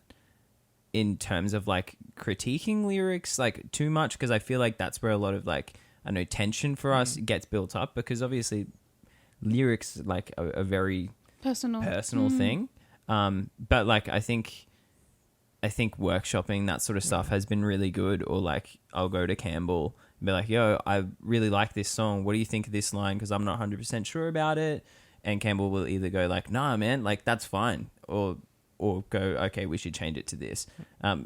S3: in terms of, like, critiquing lyrics, like, too much, because I feel like that's where a lot of, like, I know, tension for us gets built up, because obviously lyrics, like, are a very personal thing. But, like, I think workshopping that sort of stuff has been really good. Or like I'll go to Campbell and be like, yo, I really like this song. What do you think of this line? Because I'm not 100% sure about it. And Campbell will either go like, nah, man, like that's fine. Or go, okay, we should change it to this.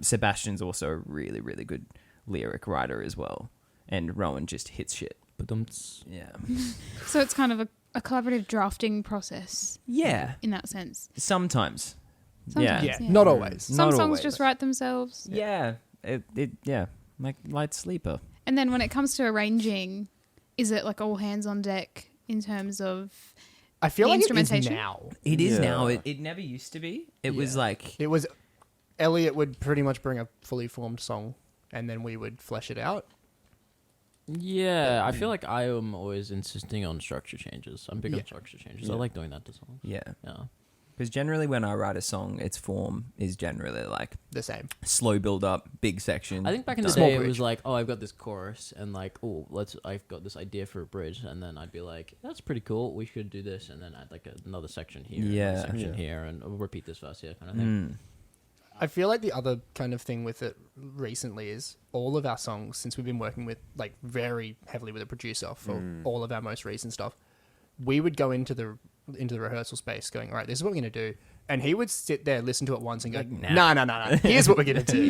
S3: Sebastian's also a really, really good lyric writer as well. And Rowan just hits shit. Yeah.
S2: So it's kind of a collaborative drafting process
S3: Yeah.
S2: in that sense.
S3: Sometimes.
S2: Sometimes,
S4: Yeah,
S2: yeah.
S4: not always.
S2: Some
S3: Not
S2: songs
S3: always.
S2: just write themselves.
S3: Yeah. Yeah. Like Light Sleeper.
S2: And then when it comes to arranging, is it like all hands on deck in terms of
S4: I feel
S2: The
S4: like it is
S2: instrumentation?
S4: now.
S3: It is
S6: Yeah.
S3: now. It never used to be. It was like...
S4: It was Elliot would pretty much bring a fully formed song, and then we would flesh it out.
S5: Yeah, I feel like I am always insisting on structure changes. I'm big
S4: Yeah.
S5: on structure changes.
S6: Yeah.
S5: I like doing that to songs.
S3: Yeah.
S5: Yeah.
S3: Because generally when I write a song, its form is generally like
S4: The same.
S3: slow build up, big section.
S5: I think back in the
S3: done.
S4: Small
S5: day it
S4: bridge.
S5: was like, oh, I've got this chorus, and like, oh, I've got this idea for a bridge, and then I'd be like, that's pretty cool. We should do this, and then add like another section here,
S3: Yeah.
S5: another section
S6: Yeah.
S5: here, and we'll repeat this verse here, kind of thing.
S3: Mm.
S4: I feel like the other kind of thing with it recently is all of our songs, since we've been working with like very heavily with a producer for all of our most recent stuff, we would go into the rehearsal space going, all right, this is what we're going to do. And he would sit there, listen to it once and go, no. Here's what we're going to do.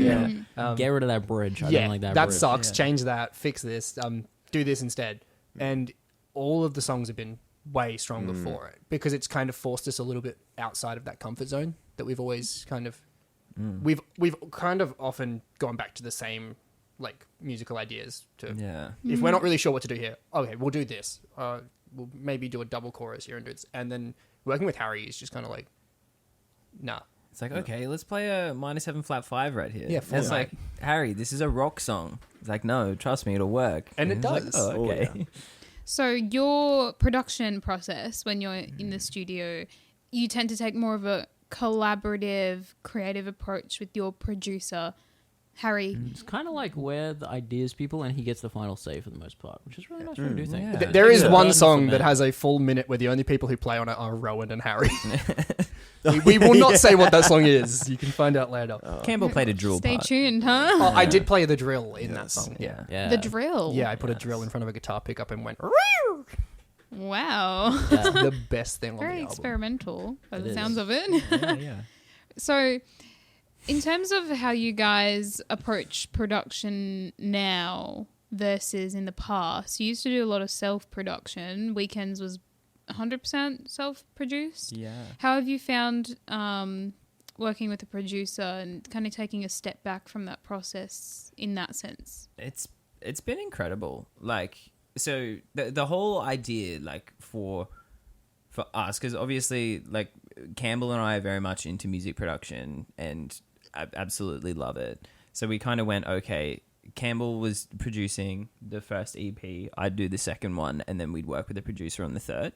S6: Yeah.
S5: Get rid of that bridge. I
S4: yeah,
S5: don't like that
S4: that
S5: bridge.
S4: sucks.
S3: Yeah.
S4: Change that. Fix this. Do this instead. And all of the songs have been way stronger for it because it's kind of forced us a little bit outside of that comfort zone that we've always kind of we've kind of often gone back to the same like musical ideas to
S3: Yeah.
S4: if we're not really sure what to do here, okay, we'll do this. We'll maybe do a double chorus here and do it. And then working with Harry is just kind of like, nah.
S3: It's like, okay, let's play a minor 7 flat 5 right here.
S4: Yeah,
S3: And it's
S4: fine.
S3: like, Harry, this is a rock song. It's like, no, trust me, it'll work.
S4: And it
S3: it's like,
S4: does.
S3: oh,
S6: Oh,
S3: okay.
S6: yeah.
S2: So your production process when you're in the studio, you tend to take more of a collaborative, creative approach with your producer, Harry.
S5: It's kind of like where the ideas people, and he gets the final say for the most part, which is really nice for a new thing.
S3: yeah.
S4: There is
S5: Yeah.
S4: one
S5: Learn
S4: song
S5: from
S4: that
S5: it.
S4: has a full minute where the only people who play on it are Rowan and Harry. we will not say what that song is. You can find out later.
S3: Campbell played a drill
S2: Stay
S3: part.
S2: tuned, huh?
S4: Oh, I did play the drill in that
S6: Yes.
S4: song. Yeah.
S5: Yeah.
S2: The drill.
S4: Yeah, I put a drill in front of a guitar pickup and went,
S2: Wow.
S5: Yeah.
S4: the best thing on the
S2: Very
S4: album.
S2: experimental by
S5: It
S2: the
S5: is.
S2: sounds of it.
S3: Yeah.
S2: So, in terms of how you guys approach production now versus in the past, you used to do a lot of self-production. Weekends was 100% self-produced.
S3: Yeah.
S2: How have you found working with a producer and kind of taking a step back from that process in that sense?
S3: It's been incredible. Like, so the whole idea, like, for us, because obviously, like, Campbell and I are very much into music production and absolutely love it. So we kind of went, okay, Campbell was producing the first EP, I'd do the second one, and then we'd work with the producer on the third.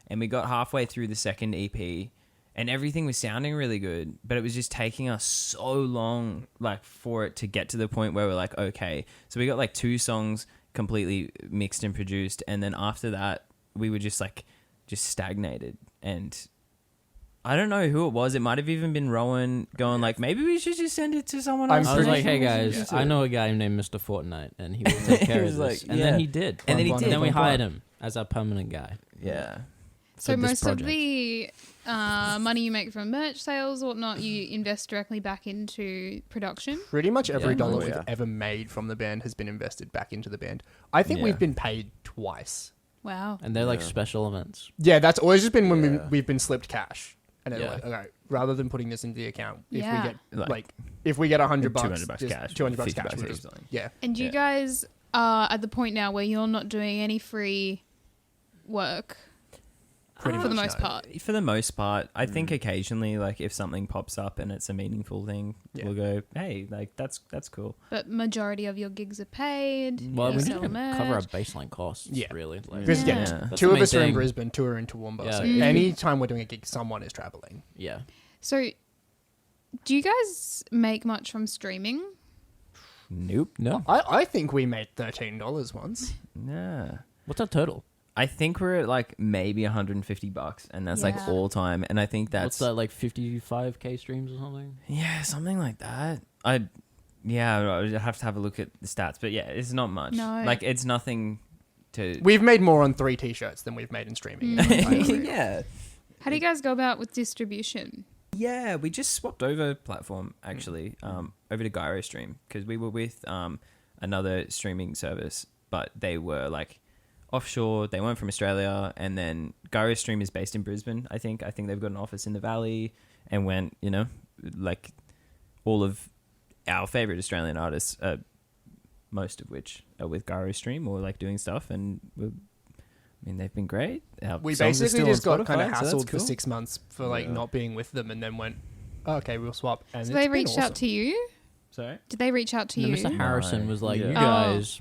S3: And we got halfway through the second EP, and everything was sounding really good, but it was just taking us so long, like, for it to get to the point where we're like, okay. So we got, like, 2 songs completely mixed and produced, and then after that, we were just, like, just stagnated. And I don't know who it was. It might have even been Rowan going, like, maybe we should just send it to someone else.
S5: I was
S4: pretty
S5: like, hey
S4: sure
S5: guys, I know a guy named Mr. Fortnite, and he will take care
S3: was
S5: of this.
S3: like,
S5: And
S3: yeah.
S5: then he did.
S3: And then he
S5: And
S3: did.
S5: then we
S3: Bum, bum.
S5: hired him as our permanent guy.
S3: Yeah.
S2: So
S5: for this
S2: most
S5: project.
S2: of the money you make from merch sales or whatnot, you invest directly back into production?
S4: Pretty much every
S5: Yeah.
S4: dollar
S6: Oh,
S4: we've
S6: yeah.
S4: ever made from the band has been invested back into the band. I think
S3: Yeah.
S4: we've been paid twice.
S2: Wow.
S5: And they're like
S6: Yeah.
S5: special events.
S4: Yeah, that's always just been when
S6: Yeah.
S4: we've been slipped cash. And then
S5: Yeah.
S4: like, okay, rather than putting this into the account, if
S2: Yeah.
S4: we get
S3: Like,
S4: if we get $100
S3: $200
S4: just
S3: cash,
S4: $200
S3: $50
S4: cash, we'll
S3: or
S4: just-
S3: something.
S4: yeah.
S2: And you
S3: Yeah.
S2: guys are at the point now where you're not doing any free work
S4: Pretty
S2: for the
S4: much
S2: most
S4: no.
S2: part.
S3: For the most part, I think occasionally, like, if something pops up and it's a meaningful thing,
S4: Yeah.
S3: we'll go, hey, like, that's cool.
S2: But majority of your gigs are paid.
S5: Well,
S2: you
S5: we
S2: sell
S5: need to cover our
S2: merch.
S5: baseline costs,
S4: Yeah.
S5: really. Like,
S4: Because
S2: Yeah.
S4: yeah,
S3: That's
S4: two
S5: the
S4: of
S5: main
S4: us are in
S5: thing.
S4: Brisbane, 2 are in Toowoomba.
S5: Yeah.
S4: So
S5: Mhm.
S4: anytime we're doing a gig, someone is traveling.
S5: yeah.
S2: So, do you guys make much from streaming?
S3: Nope.
S5: No.
S4: I think we made $13 once.
S3: Nah.
S5: What's our total?
S3: I think we're at, like, maybe $150, and that's, like,
S2: Yeah.
S3: all time. And I think
S5: What's
S3: that's...
S5: that, like 55K streams or something?
S3: Yeah, something like that. I'd have to have a look at the stats. But, yeah, it's not much.
S2: No.
S3: Like, it's nothing to...
S4: We've made more on 3 t-shirts than we've made in streaming.
S3: yeah.
S2: How do you guys go about with distribution?
S3: Yeah, we just swapped over platform, actually, over to GyroStream, because we were with another streaming service, but they were, like, offshore. They weren't from Australia, and then GyroStream is based in Brisbane, I think. I think they've got an office in the Valley, and went, you know, like, all of our favourite Australian artists, most of which are with GyroStream or, like, doing stuff, and they've been great. Our
S4: We
S3: songs are
S4: basically
S3: still
S4: just
S3: on
S4: got kind of
S3: Spotify, so that's
S4: hassled for
S3: cool.
S4: 6 months for like
S6: Yeah.
S4: not being with them, and then went, oh, okay, we'll swap. And
S2: So
S4: it's
S2: they
S4: been
S2: reached out
S4: awesome.
S2: to you?
S3: Sorry?
S2: Did they reach out to
S5: And
S2: you?
S5: then Mr. Harrison
S3: No.
S5: was like,
S6: Yeah.
S5: you
S2: Oh.
S5: guys.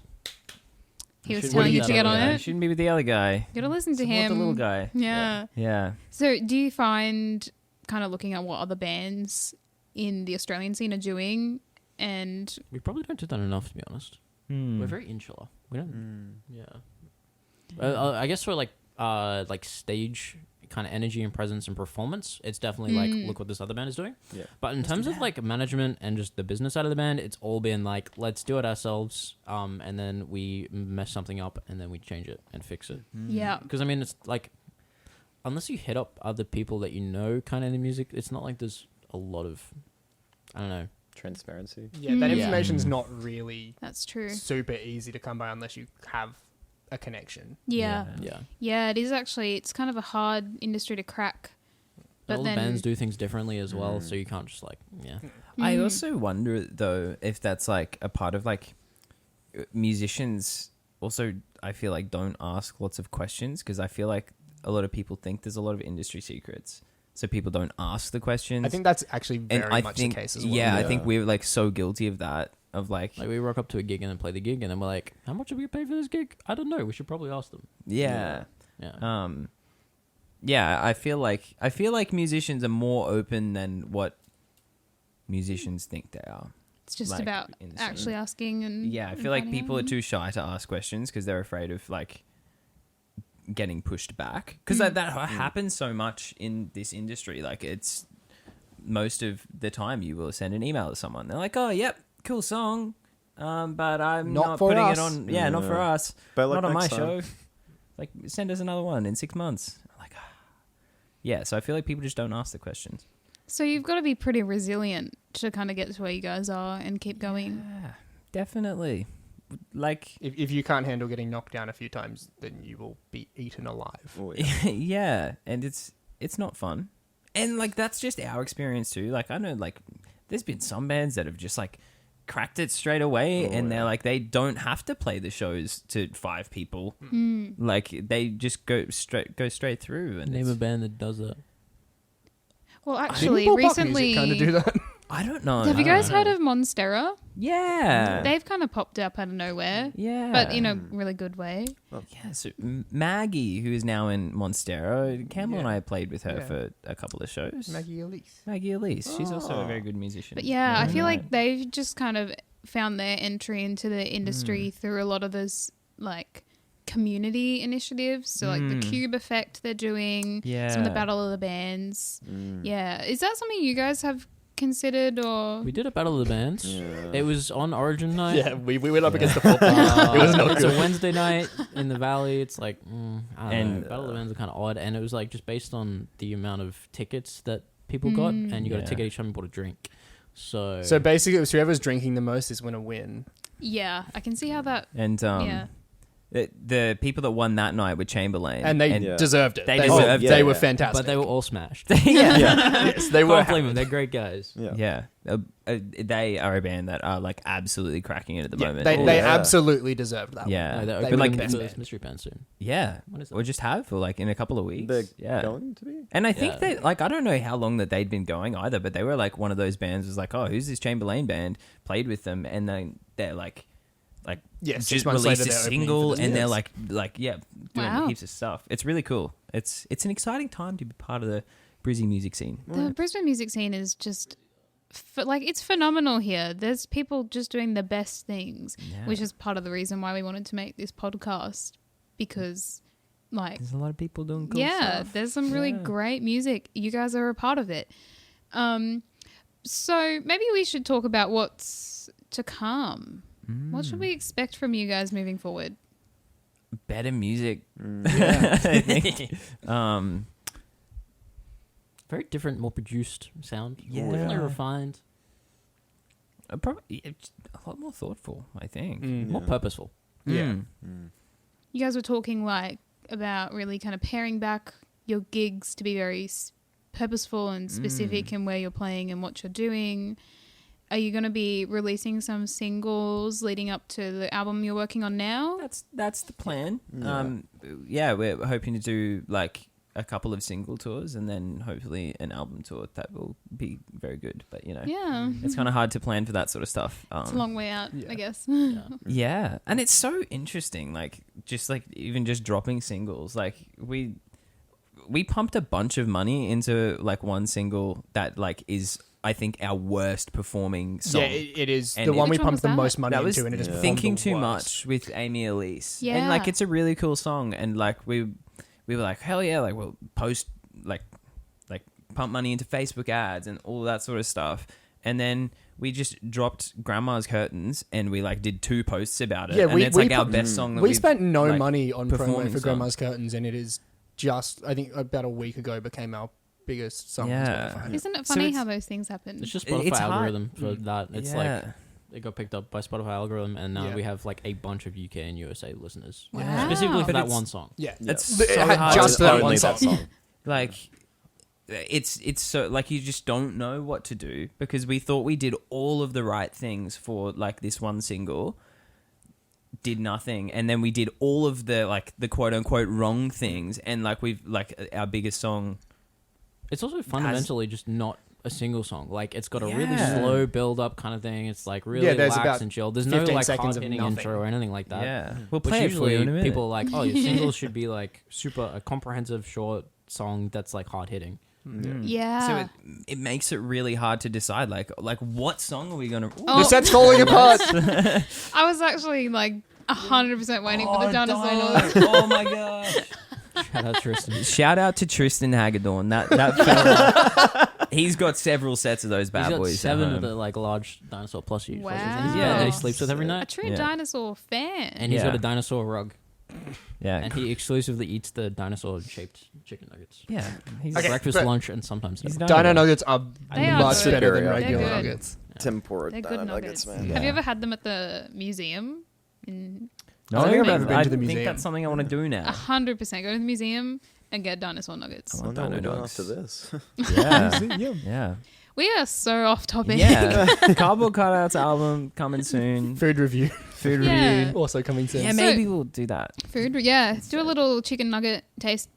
S2: he was
S5: should
S2: telling
S5: be
S2: you
S5: that
S2: to get
S5: other
S2: on
S5: guy.
S3: You
S2: it.
S3: shouldn't be with the other guy.
S2: You gotta listen to
S3: Support
S2: him.
S3: the little guy.
S2: Yeah.
S3: Yeah.
S2: So, do you find kind of looking at what other bands in the Australian scene are doing, and
S5: We probably don't do that enough, to be honest.
S3: Hmm.
S5: We're very insular. We don't. Yeah. I guess for like stage kind of energy and presence and performance, it's definitely like, look what this other band is doing.
S6: Yeah.
S5: But in terms of like management and just the business side of the band, it's all been like, let's do it ourselves, and then we mess something up and then we change it and fix it.
S2: yeah,
S5: Because I mean, it's like, unless you hit up other people that you know kind of in the music, it's not like there's a lot of, I don't know.
S6: Transparency.
S4: Yeah, that
S2: Mm.
S4: information's not really
S2: that's true.
S4: super easy to come by unless you have a connection.
S2: Yeah.
S5: Yeah.
S2: Yeah, it is actually. It's kind of a hard industry to crack. But
S5: All
S2: then,
S5: the bands do things differently as well, so you can't just like, yeah.
S3: I also wonder though if that's like a part of like musicians also, I feel like, don't ask lots of questions, because I feel like a lot of people think there's a lot of industry secrets, so people don't ask the questions.
S4: I think that's actually very
S3: and I
S4: much
S3: think,
S4: the case as well.
S3: yeah, I
S6: Yeah.
S3: think we're like so guilty of that, of like
S5: We rock up to a gig and then play the gig, and then we're like, how much have we paid for this gig? I don't know. We should probably ask them.
S3: yeah.
S5: Yeah.
S3: Yeah, I feel like musicians are more open than what musicians think they are.
S2: it's just
S3: like,
S2: about
S3: in the
S2: actually
S3: scene.
S2: asking and
S3: Yeah, I
S2: and
S3: feel like
S2: finding
S3: people are
S2: out.
S3: too shy to ask questions because they're afraid of like getting pushed back. Because that happens so much in this industry. Like, it's most of the time you will send an email to someone. They're like, "Oh, yep, cool song, but I'm
S4: Not
S3: not
S4: for
S3: putting
S4: us."
S3: it on. Yeah, not for
S6: Yeah.
S3: us.
S6: But like
S3: Not on my
S6: next
S3: show.
S6: time.
S3: Like, send us another one in 6 months." I'm like, yeah. So I feel like people just don't ask the questions.
S2: So you've got to be pretty resilient to kind of get to where you guys are and keep going.
S3: Yeah, definitely. Like,
S4: If you can't handle getting knocked down a few times, then you will be eaten alive.
S6: Oh, yeah.
S3: yeah, and it's not fun. And like, that's just our experience too. Like, I know, like, there's been some bands that have just like cracked it straight away,
S6: Oh,
S3: and they're
S6: yeah.
S3: like, they don't have to play the shows to 5 people. Like, they just go straight through. And
S5: Name
S3: it's-
S5: a band that does that.
S2: Well, actually,
S4: Didn't Ball Pop
S2: recently,
S4: Music kind of do that.
S3: I don't know.
S2: have you
S3: I don't
S2: guys
S3: know.
S2: heard of Monstera?
S3: Yeah,
S2: They've kind of popped up out of nowhere,
S3: yeah,
S2: but in a really good way.
S3: yeah. So Maggie, who is now in Monstera, Campbell and
S4: Yeah.
S3: I played with her
S4: Yeah.
S3: for a couple of shows.
S4: Maggie Elise.
S3: Maggie Elise, she's also a very good musician.
S2: But yeah, I feel
S3: Right.
S2: like they've just kind of found their entry into the industry through a lot of those like community initiatives. So like the Cube Effect they're doing, some of the
S3: Yeah.
S2: Battle of the Bands.
S6: Mm.
S2: Yeah, is that something you guys have considered or?
S5: We did a Battle of the Bands.
S6: Yeah.
S5: It was on Origin night.
S4: Yeah, we went up against the football.
S5: It
S4: was not
S5: it's
S4: good.
S5: a Wednesday night in the valley. It's like, I don't
S3: And-
S5: know. Battle of the Bands are kind of odd, and it was like just based on the amount of tickets that people got, and you got
S3: Yeah.
S5: a ticket each time you bought a drink. So,
S4: So basically, it was whoever's drinking the most is going to win.
S2: Yeah, I can see how that.
S3: And
S2: Yeah.
S3: the people that won that night were Chamberlain,
S4: And they
S6: Yeah.
S4: deserved it.
S3: They
S4: They,
S3: deserved
S6: it.
S4: they were
S6: Yeah.
S4: fantastic.
S5: but they were all smashed.
S3: yeah,
S4: yes, they were.
S5: Can't blame them. They're great guys.
S6: Yeah.
S3: yeah. They are a band that are like absolutely cracking it at the moment.
S4: They,
S6: Oh,
S4: they
S6: yeah.
S4: absolutely deserved that.
S3: Yeah.
S5: No, they're
S4: They
S5: opening
S3: were
S5: like
S3: the
S5: the
S4: best
S5: first
S4: band.
S5: mystery band soon.
S3: Yeah,
S5: When is that?
S3: or just have, or like in a couple of weeks.
S6: They're
S3: yeah,
S6: going to be?
S3: and I think
S5: Yeah.
S3: that, like, I don't know how long that they'd been going either, but they were like one of those bands was like, oh, who's this Chamberlain band? Played with them, and then they're like
S4: Yeah, 6
S3: just
S4: months
S3: released
S4: later,
S3: a
S4: they're opening
S3: single,
S4: for the
S3: and they're
S4: Spheres.
S3: like yeah, doing
S2: Wow.
S3: heaps of stuff. It's really cool. It's an exciting time to be part of the Brisbane music scene.
S2: The Brisbane music scene is just like it's phenomenal here. There's people just doing the best things,
S3: Yeah.
S2: which is part of the reason why we wanted to make this podcast because, like,
S3: There's a lot of people doing cool
S2: yeah,
S3: stuff.
S2: there's some really
S3: Yeah.
S2: great music. You guys are a part of it. So maybe we should talk about what's to come. What should we expect from you guys moving forward?
S3: Better music.
S6: Yeah.
S3: I think.
S5: Very different, more produced sound.
S3: Yeah.
S5: Definitely refined.
S3: Probably it's a lot more thoughtful, I think.
S5: More purposeful.
S4: Yeah.
S3: Mm.
S2: You guys were talking like about really kind of paring back your gigs to be very purposeful and specific in where you're playing and what you're doing. Are you going to be releasing some singles leading up to the album you're working on now?
S3: That's the plan.
S6: Yeah.
S3: Yeah, we're hoping to do like a couple of single tours and then hopefully an album tour that will be very good. But
S2: Yeah.
S3: it's kind of hard to plan for that sort of stuff.
S2: It's a long way out,
S4: yeah.
S2: I guess.
S3: Yeah, and it's so interesting. Like even just dropping singles. Like we pumped a bunch of money into like one single that like is, I think, our worst performing song.
S4: Yeah, it is
S3: And
S4: the one we
S2: Which one was
S4: pumped the
S2: that?
S4: most money
S3: That was
S4: into, and it is
S3: Thinking
S4: performed the
S3: Too
S4: worst.
S3: Much with Amy Elise.
S2: Yeah.
S3: And like it's a really cool song, and like we were like, hell yeah, like we'll post like pump money into Facebook ads and all that sort of stuff. And then we just dropped Grandma's Curtains and we like did 2 posts about it.
S4: Yeah,
S3: and
S4: we-
S3: it's
S4: we
S3: like our
S4: put-
S3: best song that
S4: We
S3: we've,
S4: spent no
S3: like,
S4: money on promo
S3: performing
S4: for
S3: song.
S4: Grandma's Curtains, and it is just, I think, about a week ago became our biggest song. on
S3: Yeah.
S4: Spotify.
S2: Isn't it
S3: So
S2: funny
S3: it's-
S2: how those things happen?
S5: It's just
S3: It's
S5: Spotify
S3: hard.
S5: algorithm for that. It's like
S3: yeah.
S5: it got picked up by Spotify algorithm, and now
S4: Yeah.
S5: we have like a bunch of UK and USA listeners,
S2: Wow.
S5: specifically for
S3: But
S5: that
S3: it's-
S5: one song.
S4: Yeah,
S3: It's
S4: But it
S3: so
S4: had
S3: hard
S4: just
S3: to
S4: that
S3: only
S4: one
S6: that
S4: song.
S6: song.
S3: like it's so like you just don't know what to do because we thought we did all of the right things for like this one single, did nothing, and then we did all of the like the quote unquote wrong things, and like we've like our biggest song.
S5: It's also fundamentally just not a single song. Like it's got a really
S3: Yeah.
S5: slow build up kind of thing. It's like really
S4: Yeah, there's
S5: relaxed
S4: about
S5: and chill. There's no
S4: 15
S5: like
S4: seconds of
S5: hard hitting
S4: nothing.
S5: intro or anything like that.
S3: Yeah, we'll
S5: Which
S3: play it for you
S5: usually
S3: in a minute.
S5: people are like, oh, your singles should be like super a comprehensive short song that's like hard hitting.
S2: Yeah.
S3: So it makes it really hard to decide like what song are we gonna. Ooh,
S2: Oh.
S4: The set's falling apart.
S2: I was actually like 100% waiting for the dinosaur noise.
S3: Oh my god!
S5: Shout out Tristan.
S3: Shout out to Tristan Hagedorn. That fella, he's got several sets of those bad
S5: He's got
S3: boys. at
S5: 7 of
S3: home.
S5: the like large dinosaur plushies.
S2: Wow.
S5: Like, in his bed
S3: Yeah.
S5: that he sleeps with every
S2: A
S5: night.
S2: true
S3: Yeah.
S2: dinosaur fan.
S5: And he's
S3: Yeah.
S5: got a dinosaur rug.
S3: Yeah,
S5: And he exclusively eats the dinosaur shaped chicken nuggets.
S3: yeah. He's
S4: Okay,
S5: Breakfast,
S4: but-
S5: lunch, and sometimes
S3: He's
S5: dinner.
S3: done
S4: Dino
S3: it.
S4: nuggets are
S2: They are
S4: much
S2: good.
S4: better than
S6: They're
S4: regular
S2: good.
S4: nuggets.
S6: Tempura
S2: They're
S6: dino
S2: good
S6: nuggets,
S2: nuggets.
S6: man.
S2: Have you ever had them at the museum? In
S3: No,
S4: I don't think I've ever been
S3: I
S4: to the
S3: think
S4: museum.
S3: that's something I want to do now.
S2: 100% go to the museum and get dinosaur nuggets.
S3: I
S6: Oh
S3: want
S6: no,
S3: dino
S6: we're doing
S3: dogs.
S6: after this.
S3: Yeah, yeah,
S2: We are so off topic.
S3: yeah. Cardboard Cutouts album coming soon.
S4: Food review
S3: Food
S2: Yeah.
S3: review.
S4: also coming soon.
S3: Yeah,
S2: So-
S3: maybe we'll do that.
S2: Food, yeah. Do a little chicken nugget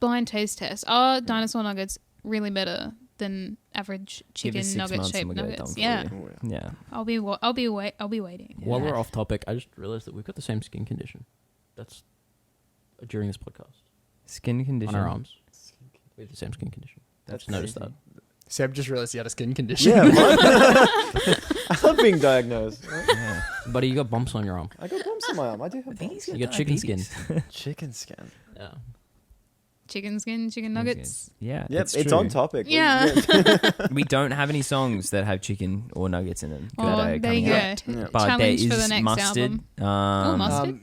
S2: blind taste test. Are dinosaur nuggets really better than average
S3: Give us
S2: chicken
S3: 6
S2: nugget
S3: months and
S2: shaped
S3: we'll get it
S2: nuggets?
S3: done for
S2: Yeah,
S3: you.
S6: Oh, yeah.
S3: Yeah.
S2: I'll be waiting.
S5: While
S3: Yeah.
S5: we're off topic, I just realized that we've got the same skin condition. That's during this podcast.
S3: Skin condition.
S5: On our arms. We have the same skin condition. I just noticed that.
S4: Seb just realized he had a skin condition.
S6: Yeah, what? I love being diagnosed.
S3: Yeah.
S5: Buddy, you got bumps on your arm.
S6: I got bumps in my arm. I do have
S3: think
S6: bumps.
S3: he's
S5: You got chicken skin.
S6: Chicken skin.
S5: Yeah.
S2: Chicken skin, chicken nuggets.
S3: Yeah.
S6: Yep, it's on topic.
S2: Yeah.
S3: We don't have any songs that have chicken or nuggets in them.
S2: Oh,
S3: that are
S2: there
S3: coming
S2: you
S3: out.
S2: go.
S6: Yeah.
S3: But
S2: Challenge
S3: there
S2: for the
S3: is
S2: next
S3: mustard.
S2: album. Oh, mustard.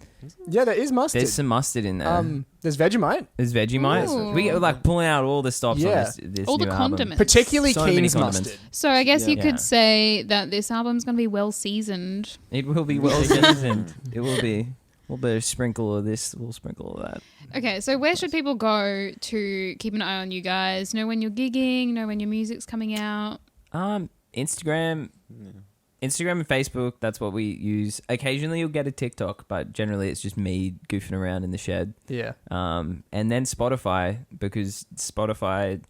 S4: Yeah, there is mustard.
S3: There's some mustard in there.
S4: There's Vegemite.
S3: There's Vegemite.
S2: Ooh.
S3: We are like pulling out all the stops
S4: Yeah.
S3: on this
S2: All the
S3: new album.
S2: condiments.
S4: Particularly
S3: So many
S4: Keen's
S3: condiments.
S4: mustard.
S2: So I guess
S6: Yeah.
S2: you
S3: Yeah.
S2: could say that this album's going to be well seasoned.
S3: It will be well seasoned. It will be. We'll be a sprinkle of this. We'll sprinkle of that.
S2: Okay, so where should people go to keep an eye on you guys? Know when you're gigging, know when your music's coming out.
S3: Instagram and Facebook, that's what we use. Occasionally you'll get a TikTok, but generally it's just me goofing around in the shed.
S4: Yeah.
S3: And then Spotify, because Spotify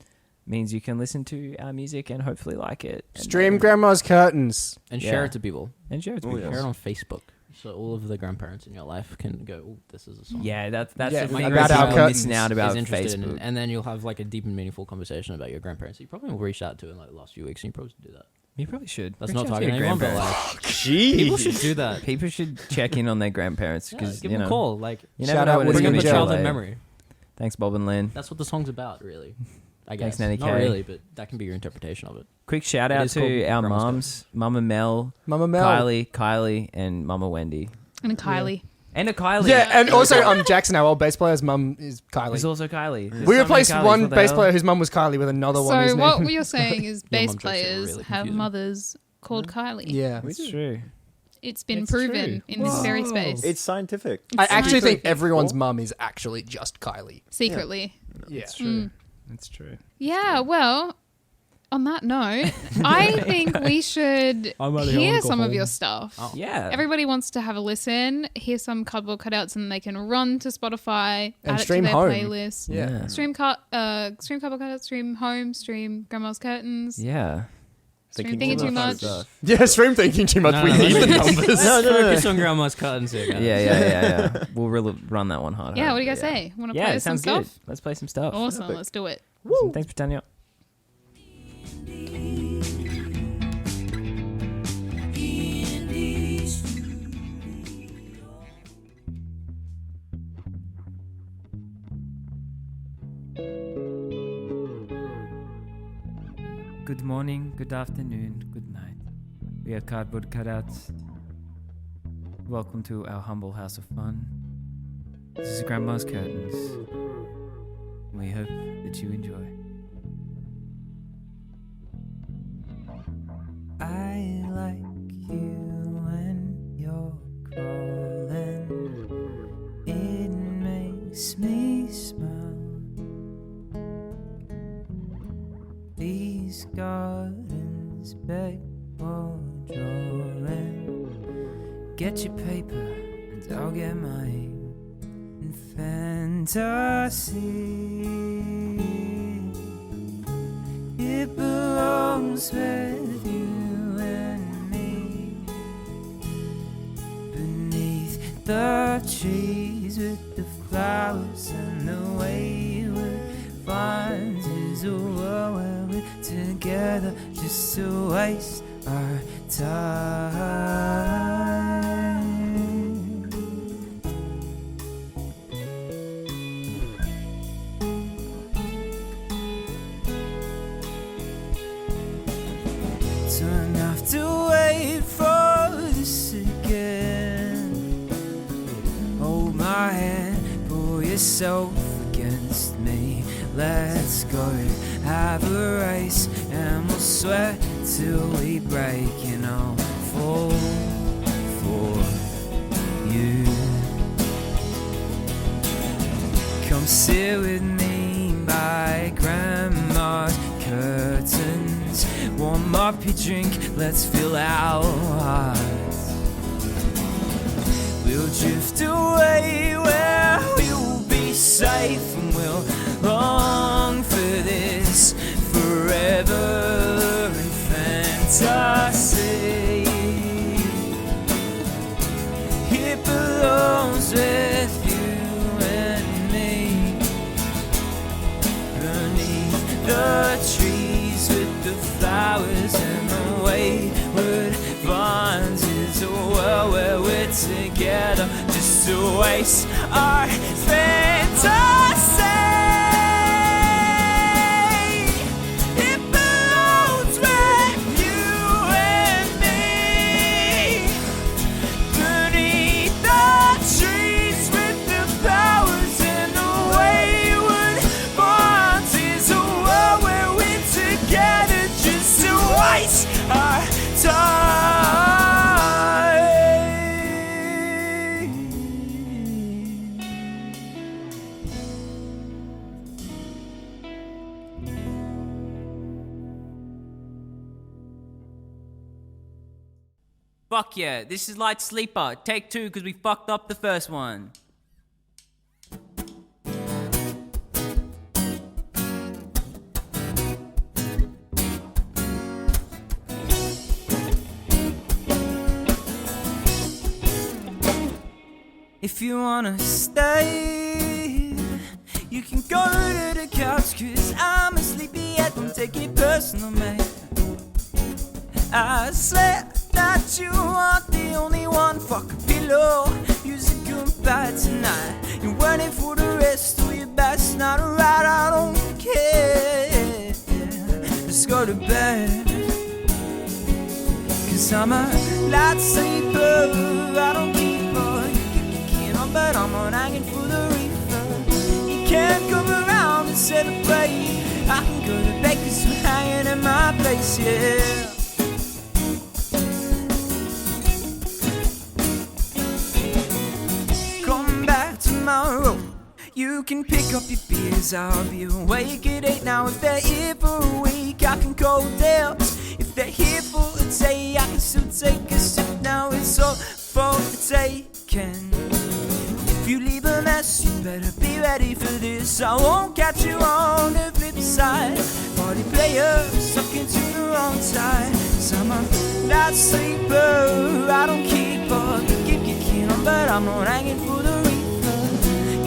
S3: means you can listen to our music and hopefully like it. And
S4: Stream
S3: then-
S4: Grandma's Curtains.
S5: And
S3: Yeah.
S5: share it to people.
S3: and share it to
S6: Oh,
S3: people.
S5: Share it on Facebook. So all of the grandparents in your life can go, oh, this is a song.
S3: Yeah, that's
S4: Yeah,
S3: the
S5: my
S3: thing
S4: about
S3: about
S4: our
S3: our
S4: curtains
S3: missing out about
S5: is interested
S3: Facebook.
S5: in, and then you'll have like a deep and meaningful conversation about your grandparents. that You probably reached out to in like the last few weeks, and you probably should do that.
S3: You probably should.
S5: That's
S3: Reach
S5: not
S3: out to
S5: targeting
S3: your
S5: anyone, but
S3: grandparents.
S5: like
S6: Jeez.
S5: people should do that.
S3: People should check in on their grandparents
S5: Yeah,
S3: because
S5: give
S3: you
S5: them
S3: know
S5: a call. Like
S3: you
S4: Shout
S3: never know
S4: out
S3: when
S4: Woody
S3: it's
S5: bring
S3: gonna
S5: up
S3: be
S5: a
S3: too
S5: childhood
S3: late.
S5: memory.
S3: Thanks, Bob and Lynn.
S5: That's what the song's about, really. I
S3: Thanks,
S5: guess.
S3: Nanny
S5: Not
S3: K.
S5: really, but that can be your interpretation of it.
S3: Quick shout
S5: It
S3: out
S5: is called
S3: to our
S5: Grandma's
S3: moms, Mama Mel,
S4: Mama Mel.
S3: Kylie, and Mama Wendy.
S2: And Kylie.
S3: And a Kylie.
S4: Yeah, and also Jackson, our old bass player's mum is Kylie.
S3: There's also Kylie. There's
S4: We
S3: so many
S4: replaced
S3: Kylies,
S4: one
S3: what the
S4: bass
S3: hell?
S4: player whose mum was Kylie with another one whose
S2: So what
S4: name.
S2: you're saying is
S5: Your
S2: bass
S5: mum jokes are
S2: players
S5: really
S2: have
S5: confusing.
S2: mothers called Kylie.
S4: Yeah.
S3: That's true.
S2: It's been
S3: It's
S2: proven
S3: true.
S2: in this very
S3: Whoa.
S2: space.
S6: It's scientific.
S4: I actually think
S2: scientific.
S4: everyone's mum is actually just Kylie.
S2: Secretly.
S4: Yeah.
S3: It's true. It's true.
S2: Yeah, well, on that note, I think we should hear some of your stuff.
S5: Oh.
S3: Yeah.
S2: Everybody wants to have a listen, hear some Cardboard Cutouts, and they can run to Spotify,
S4: And
S2: add it to
S4: stream
S2: their
S4: home.
S2: playlist.
S4: Yeah.
S2: Stream Cardboard Cutouts, stream Home, stream Grandma's Curtains.
S3: Yeah.
S2: Stream Thinking Too Much.
S4: Yeah, stream thinking too much.
S5: No,
S4: we
S5: no,
S4: need the
S5: let's-
S4: numbers.
S5: Let's focus on Grandma's Curtains here, guys.
S3: Yeah. We'll really run that one hard.
S2: Yeah, what do you guys say? Want to
S3: Yeah,
S2: play
S3: it
S2: some
S3: sounds good.
S2: stuff?
S3: Let's play some stuff.
S2: Awesome,
S6: Perfect.
S2: let's do it.
S3: Awesome. Thanks, Britannia. Good morning, good afternoon, good night. We are Cardboard Cutouts. Welcome to our humble house of fun. This is Grandma's Curtains. We hope that you enjoy. I like you when you're crawling. It makes me smile. These gardens beg for drawing. Get your paper and I'll get mine. And fantasy, it belongs with you and me. Beneath the trees with the flowers and the wayward vines is a world where we're together just to waste our time. Don't have to wait for this again. Hold my hand, pull yourself against me. Let's go have a race and we'll sweat till we break, and I'll fall for you. Come sit with me by Grandma's curtains. Warm up your drink, let's fill our hearts. We'll drift away where we'll be safe, and we'll long for this forever in fantasy. It belongs with you and me. Beneath the trees with the flowers and the wayward vines is a world where we're together just to waste our fantasy. It belongs with you and me. Beneath the trees with the flowers and the wayward vines is a world where we're together just to waste our time. Fuck yeah, this is Light Sleeper. Take 2 because we fucked up the first one. If you wanna stay, you can go to the couch, cause I'm a sleepyhead, don't take it personal, mate. I swear that you aren't the only one. Fuck a pillow, use a goodbye tonight. You're running for the rest of your best, not right, I don't care. Let's go to bed, cause I'm a light sleeper, I don't keep her. You keep your kid on, but I'm not hanging for the reefer. You can't come around and celebrate. I can go to bed cause we're hanging in my place, yeah. Come back tomorrow, you can pick up your beers. I'll be awake at 8 now if they're here for a week.
S1: I can go there. If they're here for a day, I can still take a sip. Now it's all for the taking. If you leave a mess, you better be ready for this. I won't catch you on the flip side. Party players stuck into the wrong side. 'Cause I'm a night sleeper, I don't keep up. You keep your key on, but I'm not hanging for the reaper.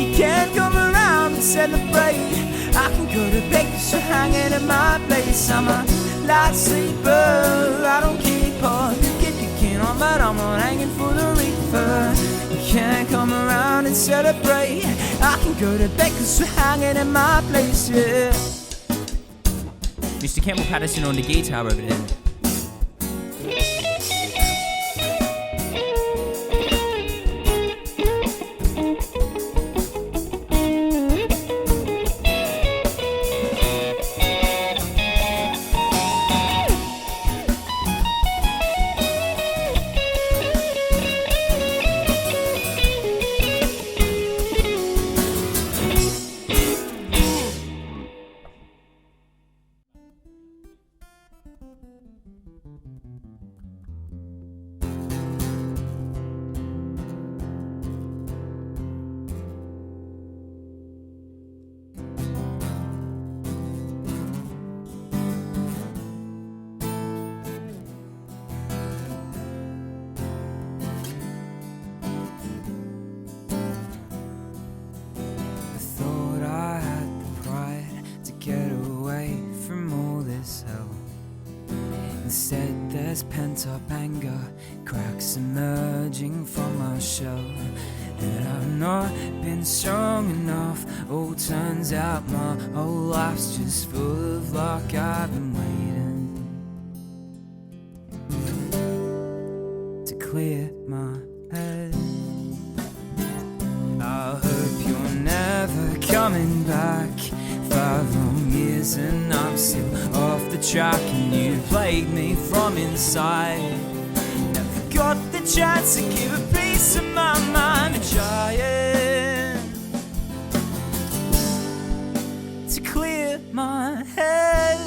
S1: You can't come around and celebrate. I can go to bed 'cause you're hanging at my place. I'm a light sleeper, I don't keep up. You keep your key on, but I'm not hanging for the reaper. You can't come around and celebrate. I can go to bed 'cause you're hanging at my place, yeah.
S7: Mr. Campbell Patterson on the guitar over there.
S1: Instead there's pent-up anger, cracks emerging from my shell. And I've not been strong enough. Oh, turns out my whole life's just full of luck. I've been waiting to clear my head. I hope you're never coming back. 5 long years and I'm still off the track, and you plagued me from inside. Never got the chance to give a piece of my mind, but trying to clear my head.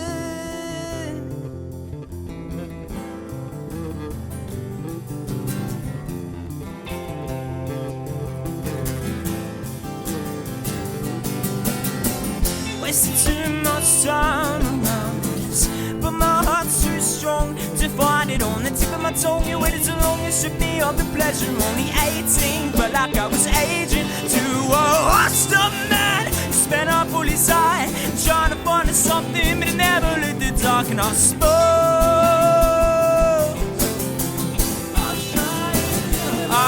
S1: Wasting too much time around this, but my heart's too strong to find it on the tip of my tongue. You waited so long, you stripped me of the pleasure. Only 18, but like I was aging to a washed-up man. You spent up all his eye, trying to find us something, but it never lit the dark. And I suppose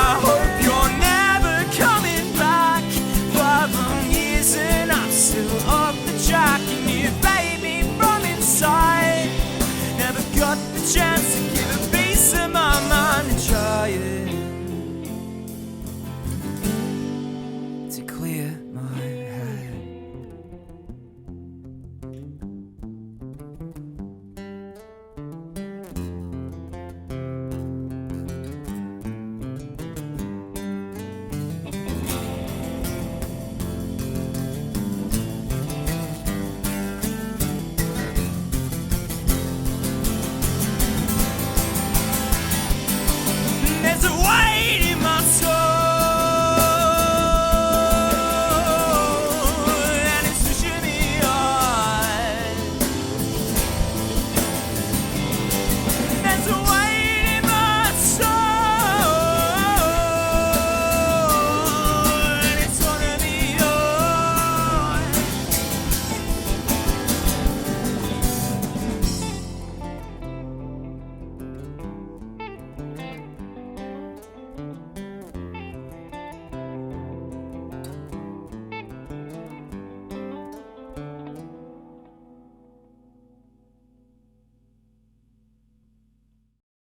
S1: I hope you're never coming back. 5 long years and I'm still up track, and you baby from inside. Never got the chance to